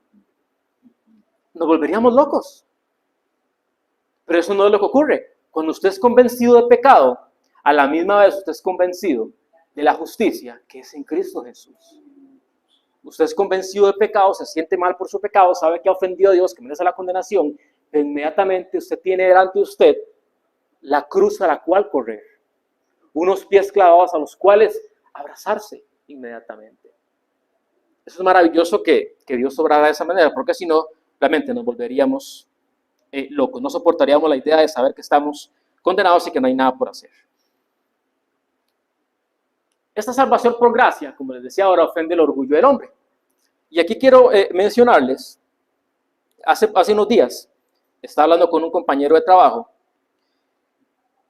Nos volveríamos locos. Pero eso no es lo que ocurre. Cuando usted es convencido de pecado, a la misma vez usted es convencido de la justicia que es en Cristo Jesús. Usted es convencido de pecado, se siente mal por su pecado, sabe que ha ofendido a Dios, que merece la condenación, pero inmediatamente usted tiene delante de usted la cruz a la cual correr, unos pies clavados a los cuales abrazarse inmediatamente. Eso es maravilloso que Dios obrara de esa manera, porque si no, realmente nos volveríamos locos, no soportaríamos la idea de saber que estamos condenados y que no hay nada por hacer. Esta salvación por gracia, como les decía ahora, ofende el orgullo del hombre. Y aquí quiero mencionarles, hace unos días, estaba hablando con un compañero de trabajo,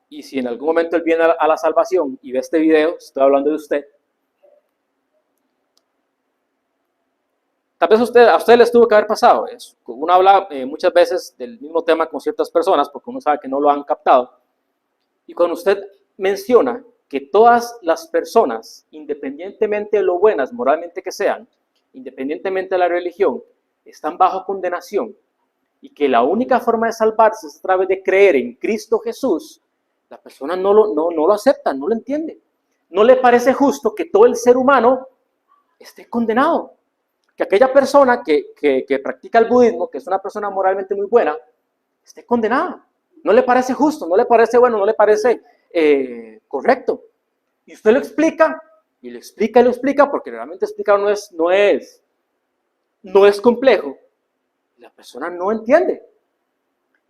y si en algún momento él viene a la salvación y ve este video, estoy hablando de usted, tal vez a usted les tuvo que haber pasado eso. Uno habla muchas veces del mismo tema con ciertas personas, porque uno sabe que no lo han captado, y cuando usted menciona que todas las personas, independientemente de lo buenas moralmente que sean, independientemente de la religión, están bajo condenación y que la única forma de salvarse es a través de creer en Cristo Jesús, la persona no lo acepta, no lo entiende. No le parece justo que todo el ser humano esté condenado. Que aquella persona que practica el budismo, que es una persona moralmente muy buena, esté condenada. No le parece justo, no le parece bueno, no le parece correcto. Y usted lo explica, y lo explica, porque realmente explicar no es complejo. La persona no entiende.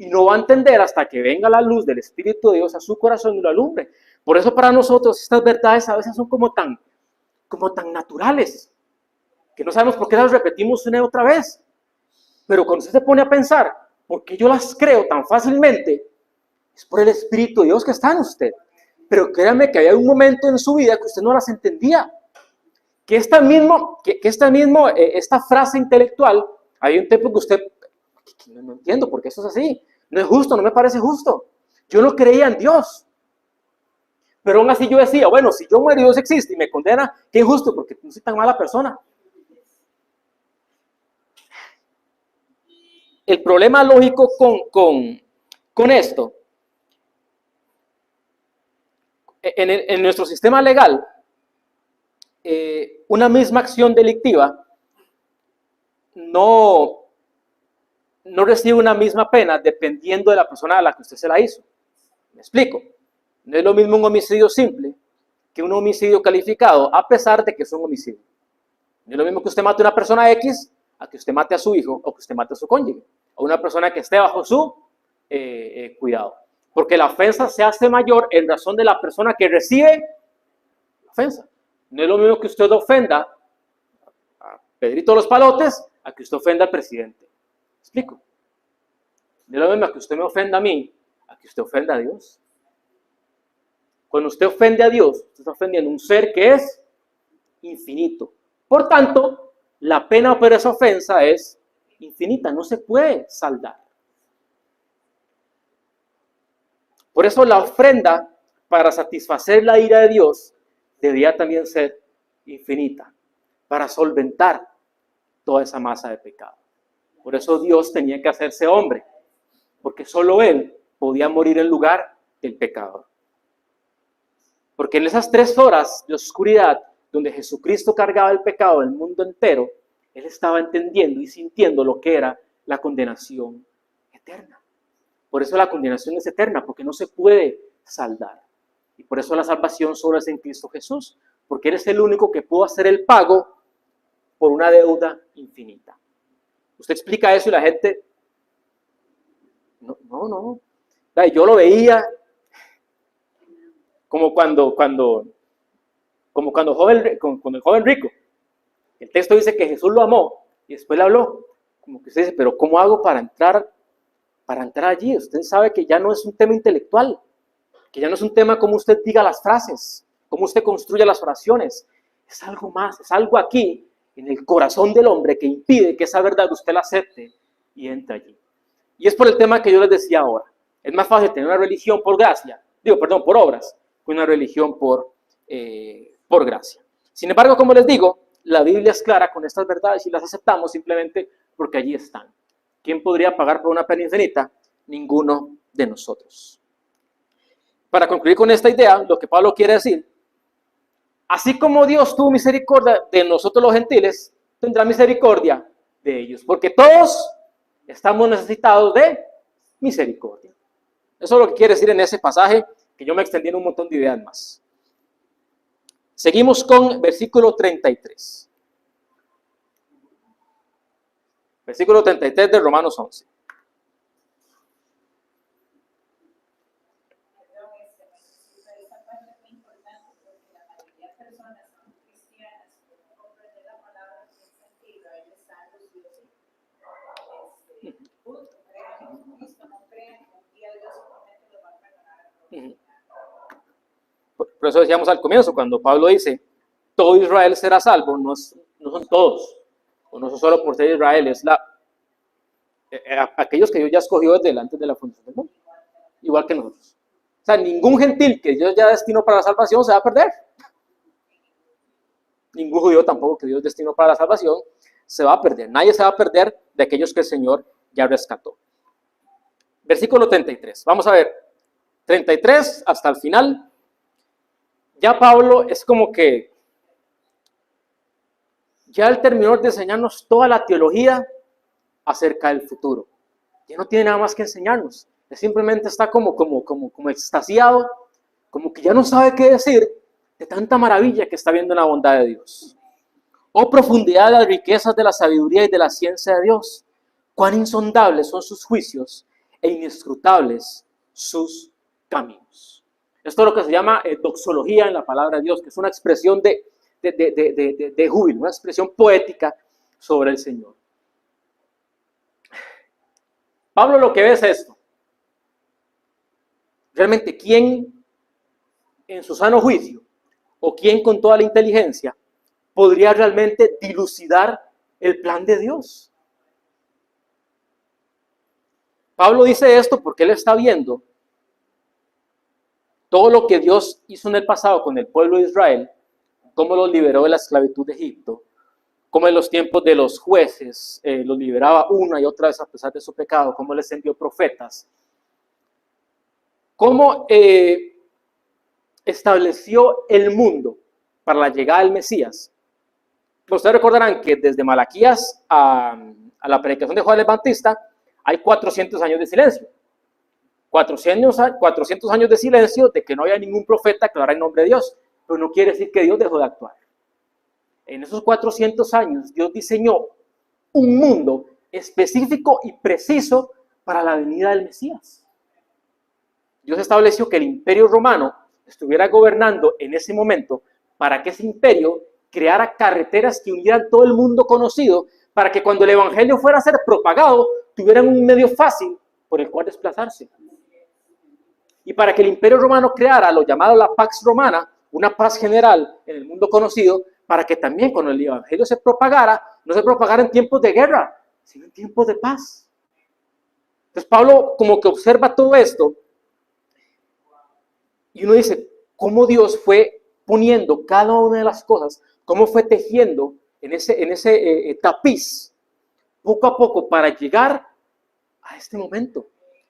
Y no va a entender hasta que venga la luz del Espíritu de Dios a su corazón y lo alumbre. Por eso para nosotros estas verdades a veces son como tan naturales, que no sabemos por qué las repetimos una y otra vez. Pero cuando usted se pone a pensar, ¿por qué yo las creo tan fácilmente? Es por el Espíritu de Dios que está en usted. Pero créanme que había un momento en su vida que usted no las entendía. Que esta frase intelectual, hay un tiempo que usted, no entiendo por qué eso es así. No es justo, no me parece justo. Yo no creía en Dios. Pero aún así yo decía, bueno, si yo muero y Dios existe y me condena, qué injusto, porque no soy tan mala persona. el problema lógico con esto, en nuestro sistema legal, una misma acción delictiva no recibe una misma pena dependiendo de la persona a la que usted se la hizo. Me explico. No es lo mismo un homicidio simple que un homicidio calificado, a pesar de que es un homicidio. No es lo mismo que usted mate a una persona X a que usted mate a su hijo o que usted mate a su cónyuge, o una persona que esté bajo su cuidado. Porque la ofensa se hace mayor en razón de la persona que recibe la ofensa. No es lo mismo que usted ofenda a Pedrito Los Palotes a que usted ofenda al presidente. ¿Me explico? No es lo mismo que usted me ofenda a mí a que usted ofenda a Dios. Cuando usted ofende a Dios, usted está ofendiendo a un ser que es infinito. Por tanto, la pena por esa ofensa es infinita, no se puede saldar. Por eso la ofrenda para satisfacer la ira de Dios debía también ser infinita, para solventar toda esa masa de pecado. Por eso Dios tenía que hacerse hombre, porque solo Él podía morir en lugar del pecador. Porque en esas 3 horas de oscuridad, donde Jesucristo cargaba el pecado del mundo entero, Él estaba entendiendo y sintiendo lo que era la condenación eterna. Por eso la condenación es eterna, porque no se puede saldar. Y por eso la salvación solo es en Cristo Jesús, porque Él es el único que pudo hacer el pago por una deuda infinita. Usted explica eso y la gente, no. Yo lo veía como cuando con el joven rico. El texto dice que Jesús lo amó y después le habló. Como que usted dice, pero ¿cómo hago para entrar allí? Usted sabe que ya no es un tema intelectual, que ya no es un tema como usted diga las frases, cómo usted construye las oraciones. Es algo más, es algo aquí en el corazón del hombre que impide que esa verdad usted la acepte y entre allí. Y es por el tema que yo les decía ahora. Es más fácil tener una religión por gracia, por obras, que una religión por gracia. Sin embargo, como les digo, la Biblia es clara con estas verdades y las aceptamos simplemente porque allí están. ¿Quién podría pagar por una pena infinita? Ninguno de nosotros. Para concluir con esta idea, lo que Pablo quiere decir, así como Dios tuvo misericordia de nosotros los gentiles, tendrá misericordia de ellos, porque todos estamos necesitados de misericordia. Eso es lo que quiere decir en ese pasaje, que yo me extendí en un montón de ideas más. Seguimos con versículo 33. Versículo 33 de Romanos 11. Por eso decíamos al comienzo, cuando Pablo dice, todo Israel será salvo, no son todos, o no son solo por ser Israel, es aquellos que Dios ya escogió desde antes de la fundación del mundo, igual que nosotros. O sea, ningún gentil que Dios ya destinó para la salvación se va a perder. Ningún judío tampoco que Dios destinó para la salvación se va a perder. Nadie se va a perder de aquellos que el Señor ya rescató. Versículo 33. Vamos a ver. 33 hasta el final. Ya Pablo es como que ya él terminó de enseñarnos toda la teología acerca del futuro. Ya no tiene nada más que enseñarnos. Él simplemente está como extasiado, como que ya no sabe qué decir de tanta maravilla que está viendo en la bondad de Dios. Oh, profundidad de las riquezas de la sabiduría y de la ciencia de Dios. Cuán insondables son sus juicios e inescrutables sus caminos. Esto es lo que se llama doxología en la palabra de Dios, que es una expresión de júbilo, una expresión poética sobre el Señor. Pablo lo que ve es esto. Realmente, ¿quién en su sano juicio o quién con toda la inteligencia podría realmente dilucidar el plan de Dios? Pablo dice esto porque él está viendo todo lo que Dios hizo en el pasado con el pueblo de Israel, cómo los liberó de la esclavitud de Egipto, cómo en los tiempos de los jueces los liberaba una y otra vez a pesar de su pecado, cómo les envió profetas, cómo estableció el mundo para la llegada del Mesías. Ustedes recordarán que desde Malaquías a la predicación de Juan el Bautista hay 400 años de silencio. 400 años de silencio de que no haya ningún profeta que hablara en nombre de Dios, pero no quiere decir que Dios dejó de actuar. En esos 400 años Dios diseñó un mundo específico y preciso para la venida del Mesías. Dios estableció que el imperio romano estuviera gobernando en ese momento para que ese imperio creara carreteras que unieran todo el mundo conocido, para que cuando el evangelio fuera a ser propagado, tuvieran un medio fácil por el cual desplazarse. Y para que el imperio romano creara lo llamado la Pax Romana, una paz general en el mundo conocido, para que también cuando el evangelio se propagara, no se propagara en tiempos de guerra, sino en tiempos de paz. Entonces Pablo como que observa todo esto y uno dice, cómo Dios fue poniendo cada una de las cosas, cómo fue tejiendo en ese tapiz, poco a poco, para llegar a este momento.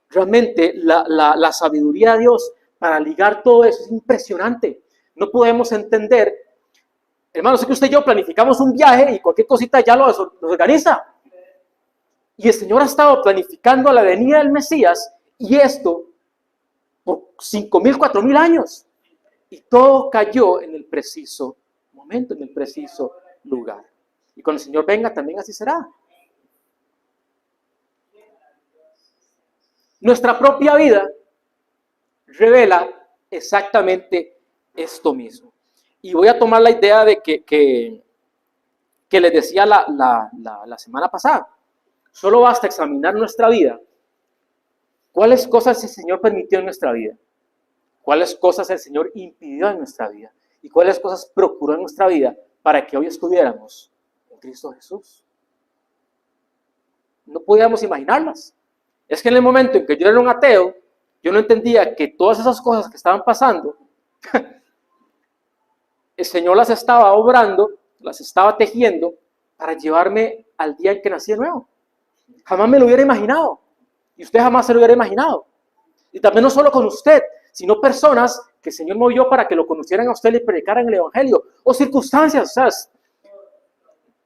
Realmente la sabiduría de Dios para ligar todo eso es impresionante. No podemos entender, hermanos, es que usted y yo planificamos un viaje y cualquier cosita ya lo organiza. Y el Señor ha estado planificando la venida del Mesías, y esto por 5.000, 4.000 años. Y todo cayó en el preciso momento, en el preciso lugar. Y cuando el Señor venga también así será. Nuestra propia vida revela exactamente esto mismo. Y voy a tomar la idea de que les decía la semana pasada. Solo basta examinar nuestra vida. ¿Cuáles cosas el Señor permitió en nuestra vida? ¿Cuáles cosas el Señor impidió en nuestra vida? ¿Y cuáles cosas procuró en nuestra vida para que hoy estuviéramos en Cristo Jesús? No podíamos imaginarlas. Es que en el momento en que yo era un ateo, yo no entendía que todas esas cosas que estaban pasando, el Señor las estaba obrando, las estaba tejiendo para llevarme al día en que nací de nuevo. Jamás me lo hubiera imaginado. Y usted jamás se lo hubiera imaginado. Y también no solo con usted, sino personas que el Señor movió para que lo conocieran a usted y le predicaran el Evangelio. O circunstancias, ¿sabes?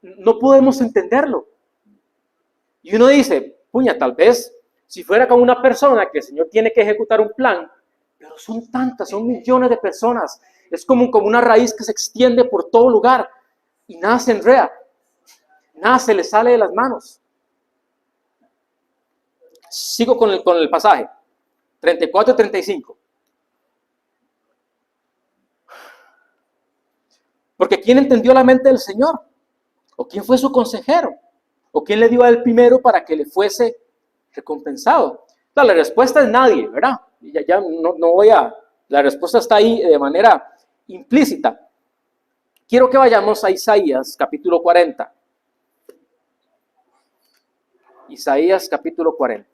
No podemos entenderlo. Y uno dice, puña, tal vez si fuera con una persona que el Señor tiene que ejecutar un plan, pero son tantas, son millones de personas. Es como una raíz que se extiende por todo lugar y nada se enreda, nada se le sale de las manos. Sigo con el pasaje, 34 y 35. Porque ¿quién entendió la mente del Señor? ¿O quién fue su consejero? ¿O quién le dio a él primero para que le fuese recompensado? Entonces, la respuesta es nadie, ¿verdad? Ya no voy a... La respuesta está ahí de manera implícita. Quiero que vayamos a Isaías capítulo 40. Isaías capítulo 40.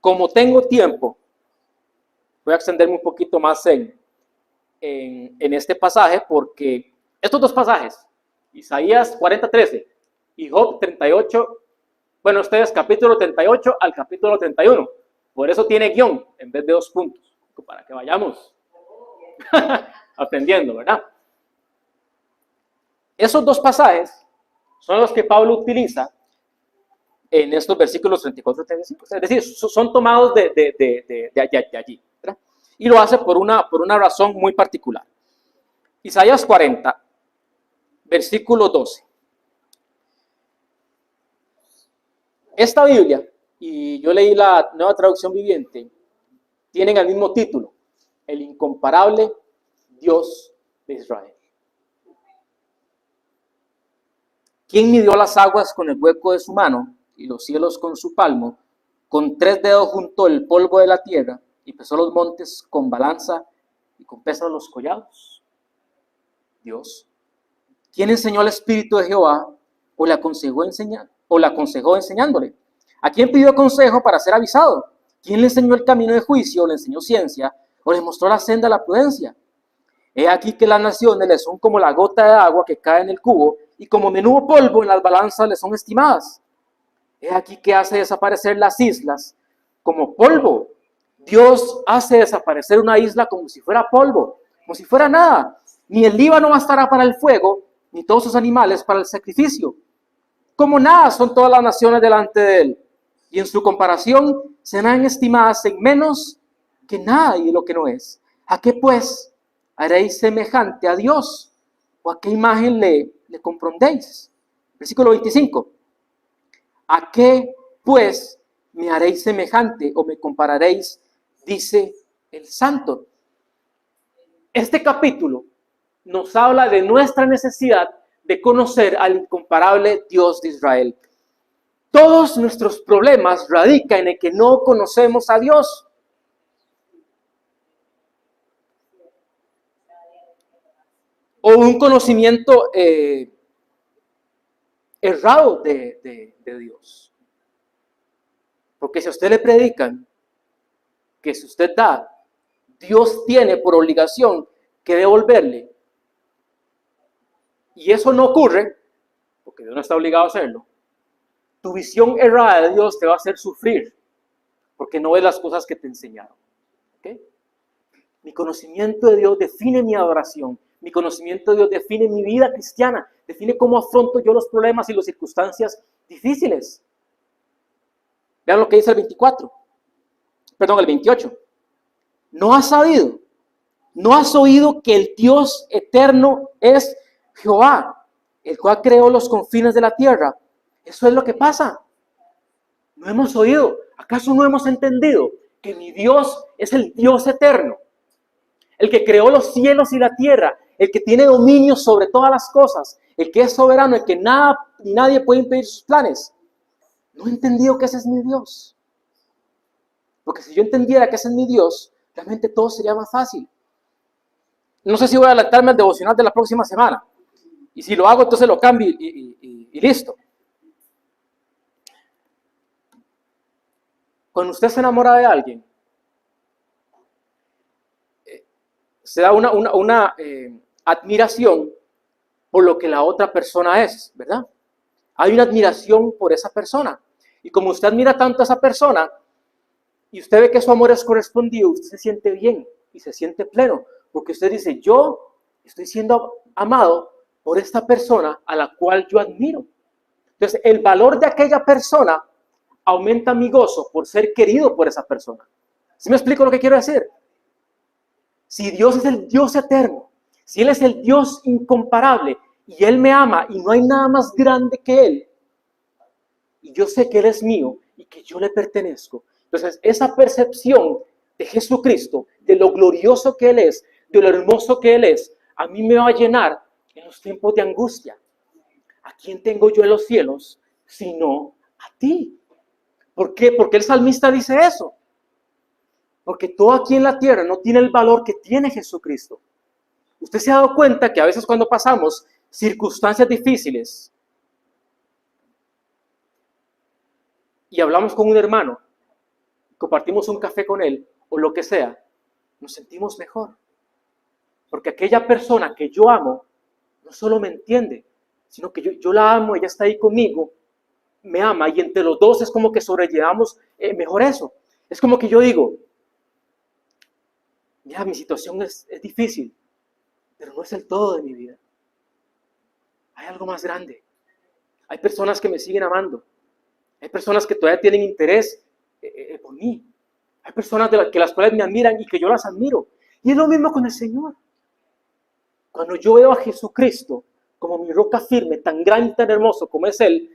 Como tengo tiempo, voy a extenderme un poquito más en este pasaje, porque estos dos pasajes, Isaías 40:13 y Job 38, bueno, ustedes capítulo 38 al capítulo 31, por eso tiene guión en vez de 2 puntos, para que vayamos aprendiendo, ¿verdad? Esos dos pasajes son los que Pablo utiliza en estos versículos 34 y 35. Es decir, son tomados de allí, ¿verdad? Y lo hace por una razón muy particular. Isaías 40, versículo 12. Esta Biblia, y yo leí la Nueva Traducción Viviente, tienen el mismo título: El incomparable Dios de Israel. ¿Quién midió las aguas con el hueco de su mano y los cielos con su palmo? Con 3 dedos juntó el polvo de la tierra y pesó los montes con balanza y con pesas los collados. Dios. ¿Quién enseñó al Espíritu de Jehová o le aconsejó enseñándole? ¿A quién pidió consejo para ser avisado? ¿Quién le enseñó el camino de juicio o le enseñó ciencia o le mostró la senda de la prudencia? He aquí que las naciones le son como la gota de agua que cae en el cubo y como menudo polvo en las balanzas le son estimadas. He aquí que hace desaparecer las islas como polvo. Dios hace desaparecer una isla como si fuera polvo, como si fuera nada. Ni el Líbano bastará para el fuego, ni todos sus animales para el sacrificio. Como nada son todas las naciones delante de él. Y en su comparación serán estimadas en menos que nada y de lo que no es. ¿A qué pues haréis semejante a Dios? ¿O a qué imagen le comprendéis? Versículo 25. ¿A qué pues me haréis semejante o me compararéis? Dice el santo. Este capítulo nos habla de nuestra necesidad de conocer al incomparable Dios de Israel. Todos nuestros problemas radican en el que no conocemos a Dios. O un conocimiento errado de Dios. Porque si a usted le predican que si usted da, Dios tiene por obligación que devolverle, y eso no ocurre, porque Dios no está obligado a hacerlo, tu visión errada de Dios te va a hacer sufrir, porque no ves las cosas que te enseñaron. ¿Okay? Mi conocimiento de Dios define mi adoración, mi conocimiento de Dios define mi vida cristiana, define cómo afronto yo los problemas y las circunstancias difíciles. Vean lo que dice el 28. ¿No has sabido? ¿No has oído que el Dios eterno es Jehová, el cual creó los confines de la tierra? Eso es lo que pasa. No hemos oído. ¿Acaso no hemos entendido que mi Dios es el Dios eterno? El que creó los cielos y la tierra, el que tiene dominio sobre todas las cosas, el que es soberano, el que nada ni nadie puede impedir sus planes. No he entendido que ese es mi Dios. Porque si yo entendiera que ese es mi Dios, realmente todo sería más fácil. No sé si voy a adelantarme al devocional de la próxima semana. Y si lo hago, entonces lo cambio y listo. Cuando usted se enamora de alguien, se da una admiración por lo que la otra persona es, ¿verdad? Hay una admiración por esa persona. Y como usted admira tanto a esa persona, y usted ve que su amor es correspondido, usted se siente bien y se siente pleno. Porque usted dice, yo estoy siendo amado por esta persona a la cual yo admiro. Entonces, el valor de aquella persona aumenta mi gozo por ser querido por esa persona. ¿Sí me explico lo que quiero decir? Si Dios es el Dios eterno, si Él es el Dios incomparable y Él me ama y no hay nada más grande que Él, y yo sé que Él es mío y que yo le pertenezco, entonces esa percepción de Jesucristo, de lo glorioso que Él es, de lo hermoso que Él es, a mí me va a llenar en los tiempos de angustia. ¿A quién tengo yo en los cielos sino a ti? ¿Por qué? Porque el salmista dice eso. Porque todo aquí en la tierra no tiene el valor que tiene Jesucristo. Usted se ha dado cuenta que a veces cuando pasamos circunstancias difíciles y hablamos con un hermano, compartimos un café con él o lo que sea, nos sentimos mejor. Porque aquella persona que yo amo no solo me entiende, sino que yo la amo, ella está ahí conmigo, me ama y entre los dos es como que sobrellevamos mejor eso. Es como que yo digo, mira, mi situación es difícil, pero no es el todo de mi vida. Hay algo más grande. Hay personas que me siguen amando. Hay personas que todavía tienen interés por mí. Hay personas que las cuales me admiran y que yo las admiro. Y es lo mismo con el Señor. Cuando yo veo a Jesucristo como mi roca firme, tan grande y tan hermoso como es Él,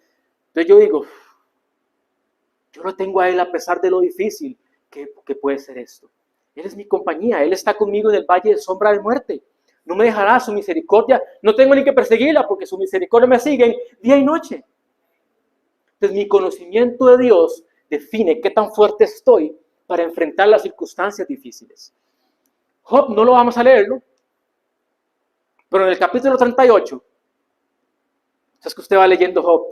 entonces yo digo, yo lo tengo a Él a pesar de lo difícil que puede ser esto. Él es mi compañía, Él está conmigo en el valle de sombra de muerte. No me dejará, su misericordia, no tengo ni que perseguirla porque su misericordia me sigue día y noche. Entonces mi conocimiento de Dios define qué tan fuerte estoy para enfrentar las circunstancias difíciles. Job, no lo vamos a leerlo, Pero en el capítulo 38, es que usted va leyendo Job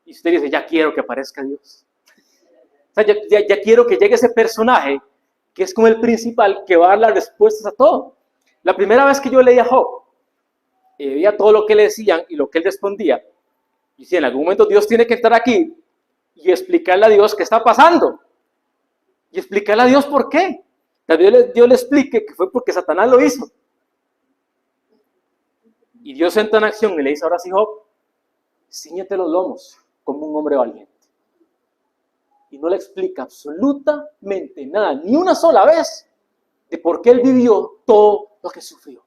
y usted dice, ya quiero que aparezca Dios. O sea, ya quiero que llegue ese personaje que es como el principal que va a dar las respuestas a todo. La primera vez que yo leía Job, veía todo lo que le decían y lo que él respondía, y si en algún momento Dios tiene que estar aquí y explicarle a Dios qué está pasando, y explicarle a Dios por qué. Tal vez Dios le explique que fue porque Satanás lo hizo. Y Dios entra en acción y le dice, ahora sí, Job, cíñete los lomos como un hombre valiente. Y no le explica absolutamente nada, ni una sola vez, de por qué él vivió todo lo que sufrió.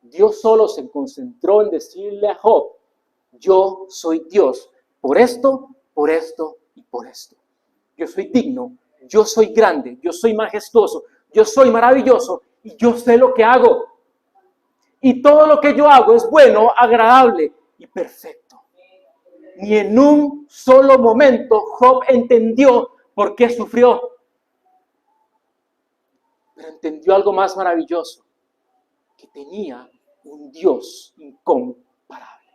Dios solo se concentró en decirle a Job, yo soy Dios, por esto y por esto. Yo soy digno, yo soy grande, yo soy majestuoso, yo soy maravilloso y yo sé lo que hago. Y todo lo que yo hago es bueno, agradable y perfecto. Ni en un solo momento Job entendió por qué sufrió. Pero entendió algo más maravilloso, que tenía un Dios incomparable,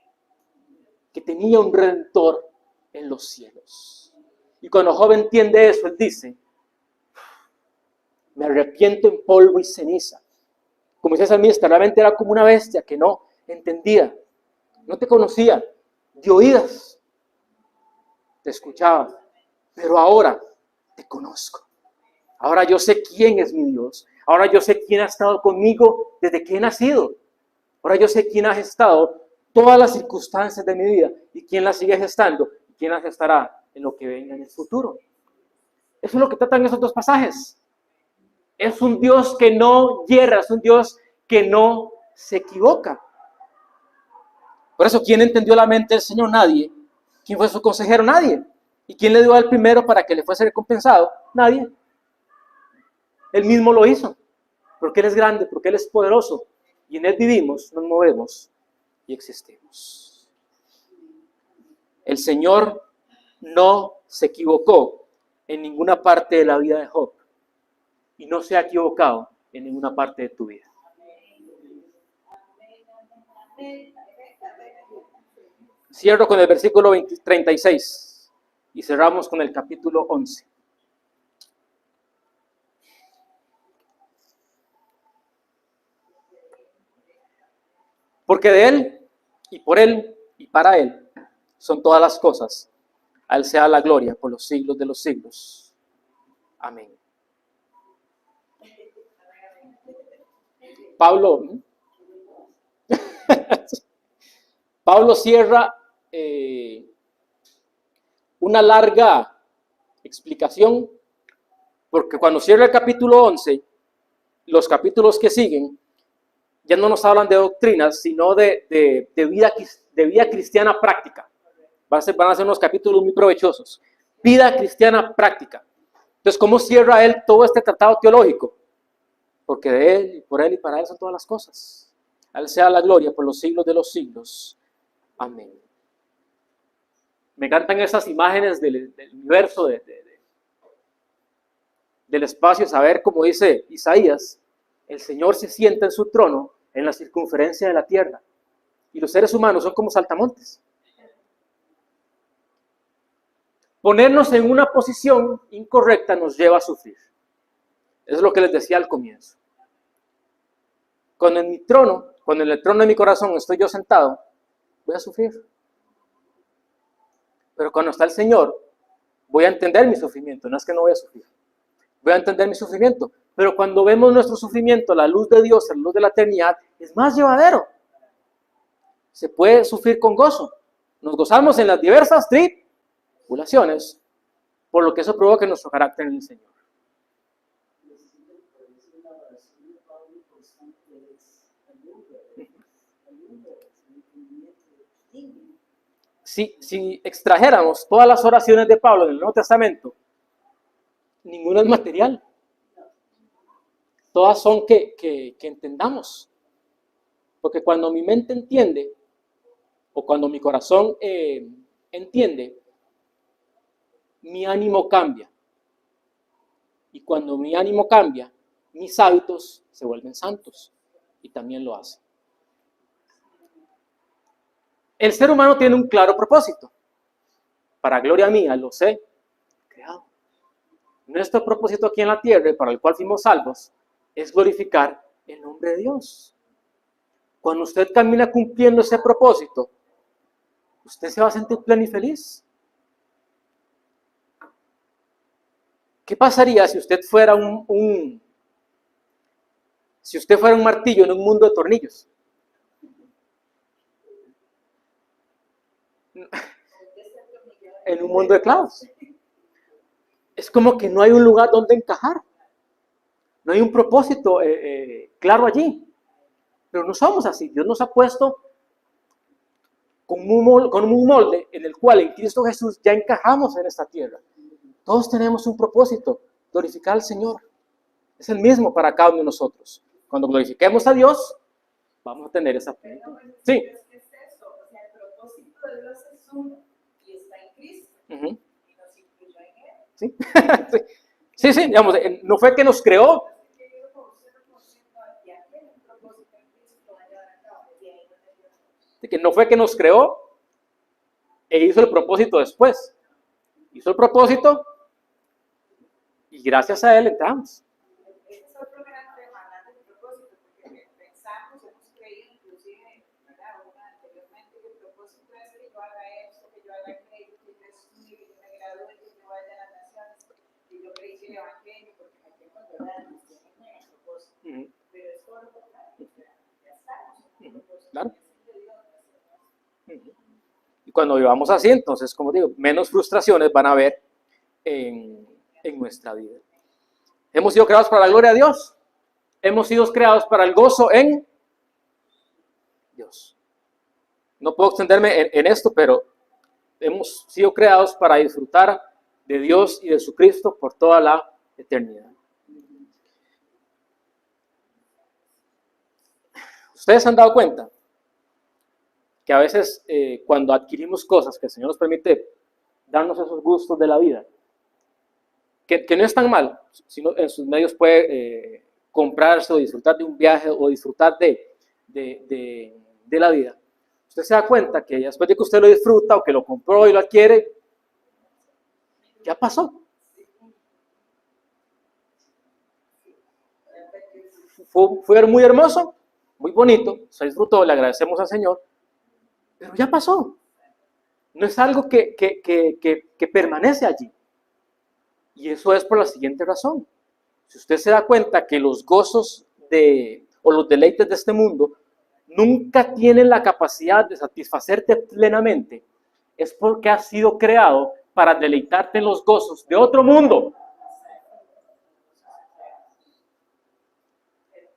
que tenía un Redentor en los cielos. Y cuando Job entiende eso, él dice, me arrepiento en polvo y ceniza. Como dice el salmista, realmente era como una bestia que no entendía, no te conocía, de oídas te escuchaba, pero ahora te conozco. Ahora yo sé quién es mi Dios. Ahora yo sé quién ha estado conmigo desde que he nacido. Ahora yo sé quién ha gestado todas las circunstancias de mi vida y quién las sigue gestando y quién las gestará en lo que venga en el futuro. Eso es lo que tratan esos dos pasajes. Es un Dios que no yerra, es un Dios que no se equivoca. Por eso, ¿quién entendió la mente del Señor? Nadie. ¿Quién fue su consejero? Nadie. ¿Y quién le dio al primero para que le fuese recompensado? Nadie. Él mismo lo hizo. Porque Él es grande, porque Él es poderoso. Y en Él vivimos, nos movemos y existimos. El Señor no se equivocó en ninguna parte de la vida de Job. Y no se ha equivocado en ninguna parte de tu vida. Cierro con el versículo 36 y cerramos con el capítulo 11. Porque de Él, y por Él, y para Él, son todas las cosas. A Él sea la gloria por los siglos de los siglos. Amén. Pablo cierra una larga explicación, porque cuando cierra el capítulo 11, los capítulos que siguen ya no nos hablan de doctrinas, sino de vida cristiana práctica. Van a ser unos capítulos muy provechosos. Vida cristiana práctica. Entonces, ¿cómo cierra él todo este tratado teológico? Porque de Él, y por Él, y para Él son todas las cosas. A Él sea la gloria por los siglos de los siglos. Amén. Me encantan esas imágenes del universo, del espacio, saber, como dice Isaías, el Señor se sienta en su trono en la circunferencia de la tierra. Y los seres humanos son como saltamontes. Ponernos en una posición incorrecta nos lleva a sufrir. Eso es lo que les decía al comienzo. Cuando en el trono de mi corazón estoy yo sentado, voy a sufrir. Pero cuando está el Señor, voy a entender mi sufrimiento. No es que no voy a sufrir. Voy a entender mi sufrimiento. Pero cuando vemos nuestro sufrimiento, la luz de Dios, la luz de la eternidad, es más llevadero. Se puede sufrir con gozo. Nos gozamos en las diversas tribulaciones, por lo que eso provoca nuestro carácter en el Señor. Si extrajéramos todas las oraciones de Pablo en el Nuevo Testamento, ninguna es material. Todas son que entendamos. Porque cuando mi mente entiende, o cuando mi corazón entiende, mi ánimo cambia. Y cuando mi ánimo cambia, mis hábitos se vuelven santos. y también lo hace. El ser humano tiene un claro propósito. Para gloria mía los he creado. Nuestro propósito aquí en la tierra, para el cual fuimos salvos, es glorificar el nombre de Dios. Cuando usted camina cumpliendo ese propósito, usted se va a sentir pleno y feliz. ¿Qué pasaría si usted fuera un martillo en un mundo de tornillos? En un mundo de clavos. Es como que no hay un lugar donde encajar. No hay un propósito claro allí. Pero no somos así. Dios nos ha puesto con un molde en el cual en Cristo Jesús ya encajamos en esta tierra. Todos tenemos un propósito, glorificar al Señor. Es el mismo para cada uno de nosotros. Cuando glorifiquemos a Dios, vamos a tener esa plenitud. Sí. Es eso, o sea, el propósito de Dios es uno y está en Cristo. Uh-huh. Y nos incluyó en Él. Sí, digamos, no fue que nos creó. De que no fue que nos creó e hizo el propósito después. Hizo el propósito y gracias a él entramos. Es otro gran tema, hablando del propósito, porque pensamos, hemos creído inclusive, ¿verdad? Anteriormente, que el propósito es que yo haga esto, que yo haga aquello, que yo estudie, que yo me gradúe, que yo vaya a las naciones, que yo predique el evangelio, porque me tengo que dar nos tienen el propósito. Uh-huh. Pero es todo lo contrario, ya estamos en el propósito. Claro. Y cuando vivamos así, entonces, como digo, menos frustraciones van a haber en nuestra vida. Hemos sido creados para la gloria de Dios. Hemos sido creados para el gozo en Dios. No puedo extenderme en esto, pero hemos sido creados para disfrutar de Dios y de su Cristo por toda la eternidad. ¿Ustedes se han dado cuenta que a veces cuando adquirimos cosas que el Señor nos permite darnos esos gustos de la vida, que no es tan mal, sino en sus medios puede comprarse o disfrutar de un viaje o disfrutar de la vida? Usted se da cuenta que después de que usted lo disfruta o que lo compró y lo adquiere, ya pasó. Fue muy hermoso, muy bonito, se disfrutó, le agradecemos al Señor, pero ya pasó. No es algo que permanece allí. Y eso es por la siguiente razón. Si usted se da cuenta que los gozos o los deleites de este mundo nunca tienen la capacidad de satisfacerte plenamente, es porque has sido creado para deleitarte en los gozos de otro mundo.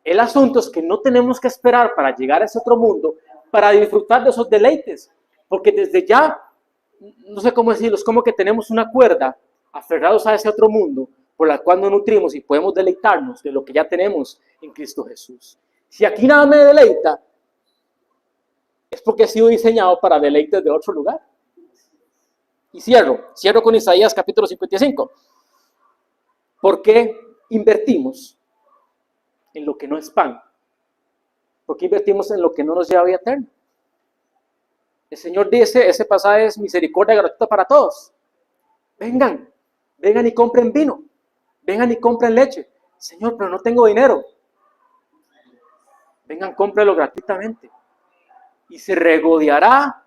El asunto es que no tenemos que esperar para llegar a ese otro mundo para disfrutar de esos deleites, porque desde ya, no sé cómo decirlo, es como que tenemos una cuerda aferrados a ese otro mundo por la cual nos nutrimos y podemos deleitarnos de lo que ya tenemos en Cristo Jesús. Si aquí nada me deleita, es porque he sido diseñado para deleites de otro lugar. Y cierro con Isaías capítulo 55. ¿Por qué invertimos en lo que no es pan? ¿Por qué invertimos en lo que no nos lleva a vida eterna? El Señor dice, ese pasaje es misericordia gratuita para todos. Vengan y compren vino. Vengan y compren leche. Señor, pero no tengo dinero. Vengan, cómprelo gratuitamente. Y se regodeará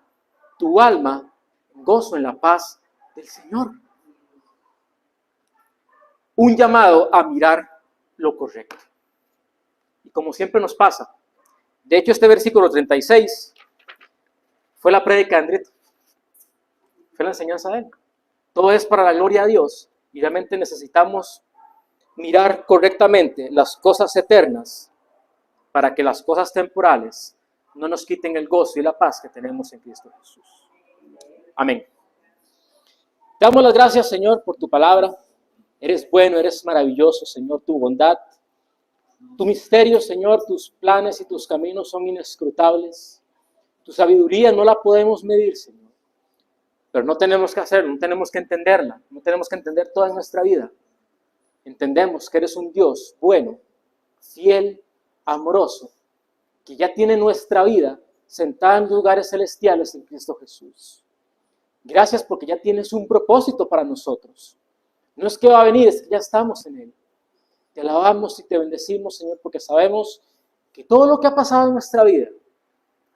tu alma en gozo, en la paz del Señor. Un llamado a mirar lo correcto. Y como siempre nos pasa, de hecho este versículo 36 fue la prédica de Andrito. Fue la enseñanza de él. Todo es para la gloria de Dios y realmente necesitamos mirar correctamente las cosas eternas para que las cosas temporales no nos quiten el gozo y la paz que tenemos en Cristo Jesús. Amén. Te damos las gracias, Señor, por tu palabra. Eres bueno, eres maravilloso, Señor, tu bondad. Tu misterio, Señor, tus planes y tus caminos son inescrutables. Tu sabiduría no la podemos medir, Señor. Pero no tenemos que hacerlo, no tenemos que entenderla, no tenemos que entender toda nuestra vida. Entendemos que eres un Dios bueno, fiel, amoroso, que ya tiene nuestra vida sentada en lugares celestiales en Cristo Jesús. Gracias porque ya tienes un propósito para nosotros. No es que va a venir, es que ya estamos en Él. Te alabamos y te bendecimos, Señor, porque sabemos que todo lo que ha pasado en nuestra vida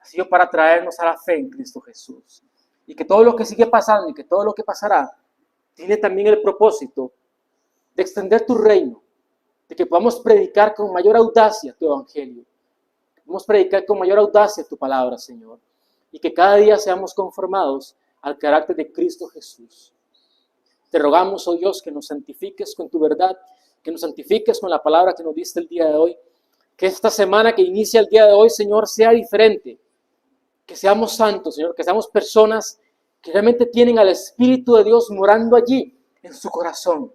ha sido para traernos a la fe en Cristo Jesús. Y que todo lo que sigue pasando y que todo lo que pasará tiene también el propósito de extender tu reino, de que podamos predicar con mayor audacia tu evangelio, que podamos predicar con mayor audacia tu palabra, Señor, y que cada día seamos conformados al carácter de Cristo Jesús. Te rogamos, oh Dios, que nos santifiques con tu verdad, que nos santifiques con la palabra que nos diste el día de hoy, que esta semana que inicia el día de hoy, Señor, sea diferente, que seamos santos, Señor, que seamos personas que realmente tienen al Espíritu de Dios morando allí en su corazón,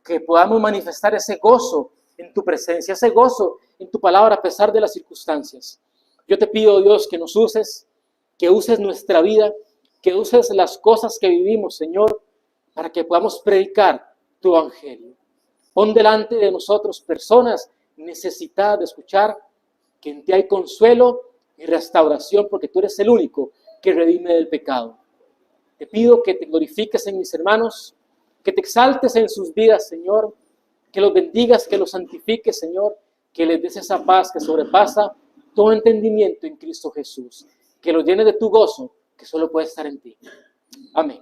que podamos manifestar ese gozo en tu presencia, ese gozo en tu palabra a pesar de las circunstancias. Yo te pido, Dios, que nos uses, que uses nuestra vida, que uses las cosas que vivimos, Señor, para que podamos predicar tu evangelio. Pon delante de nosotros personas necesitadas de escuchar que en ti hay consuelo y restauración, porque tú eres el único que redime del pecado. Te pido que te glorifiques en mis hermanos, que te exaltes en sus vidas, Señor, que los bendigas, que los santifiques, Señor, que les des esa paz que sobrepasa todo entendimiento en Cristo Jesús, que los llenes de tu gozo, que solo puede estar en ti. Amén.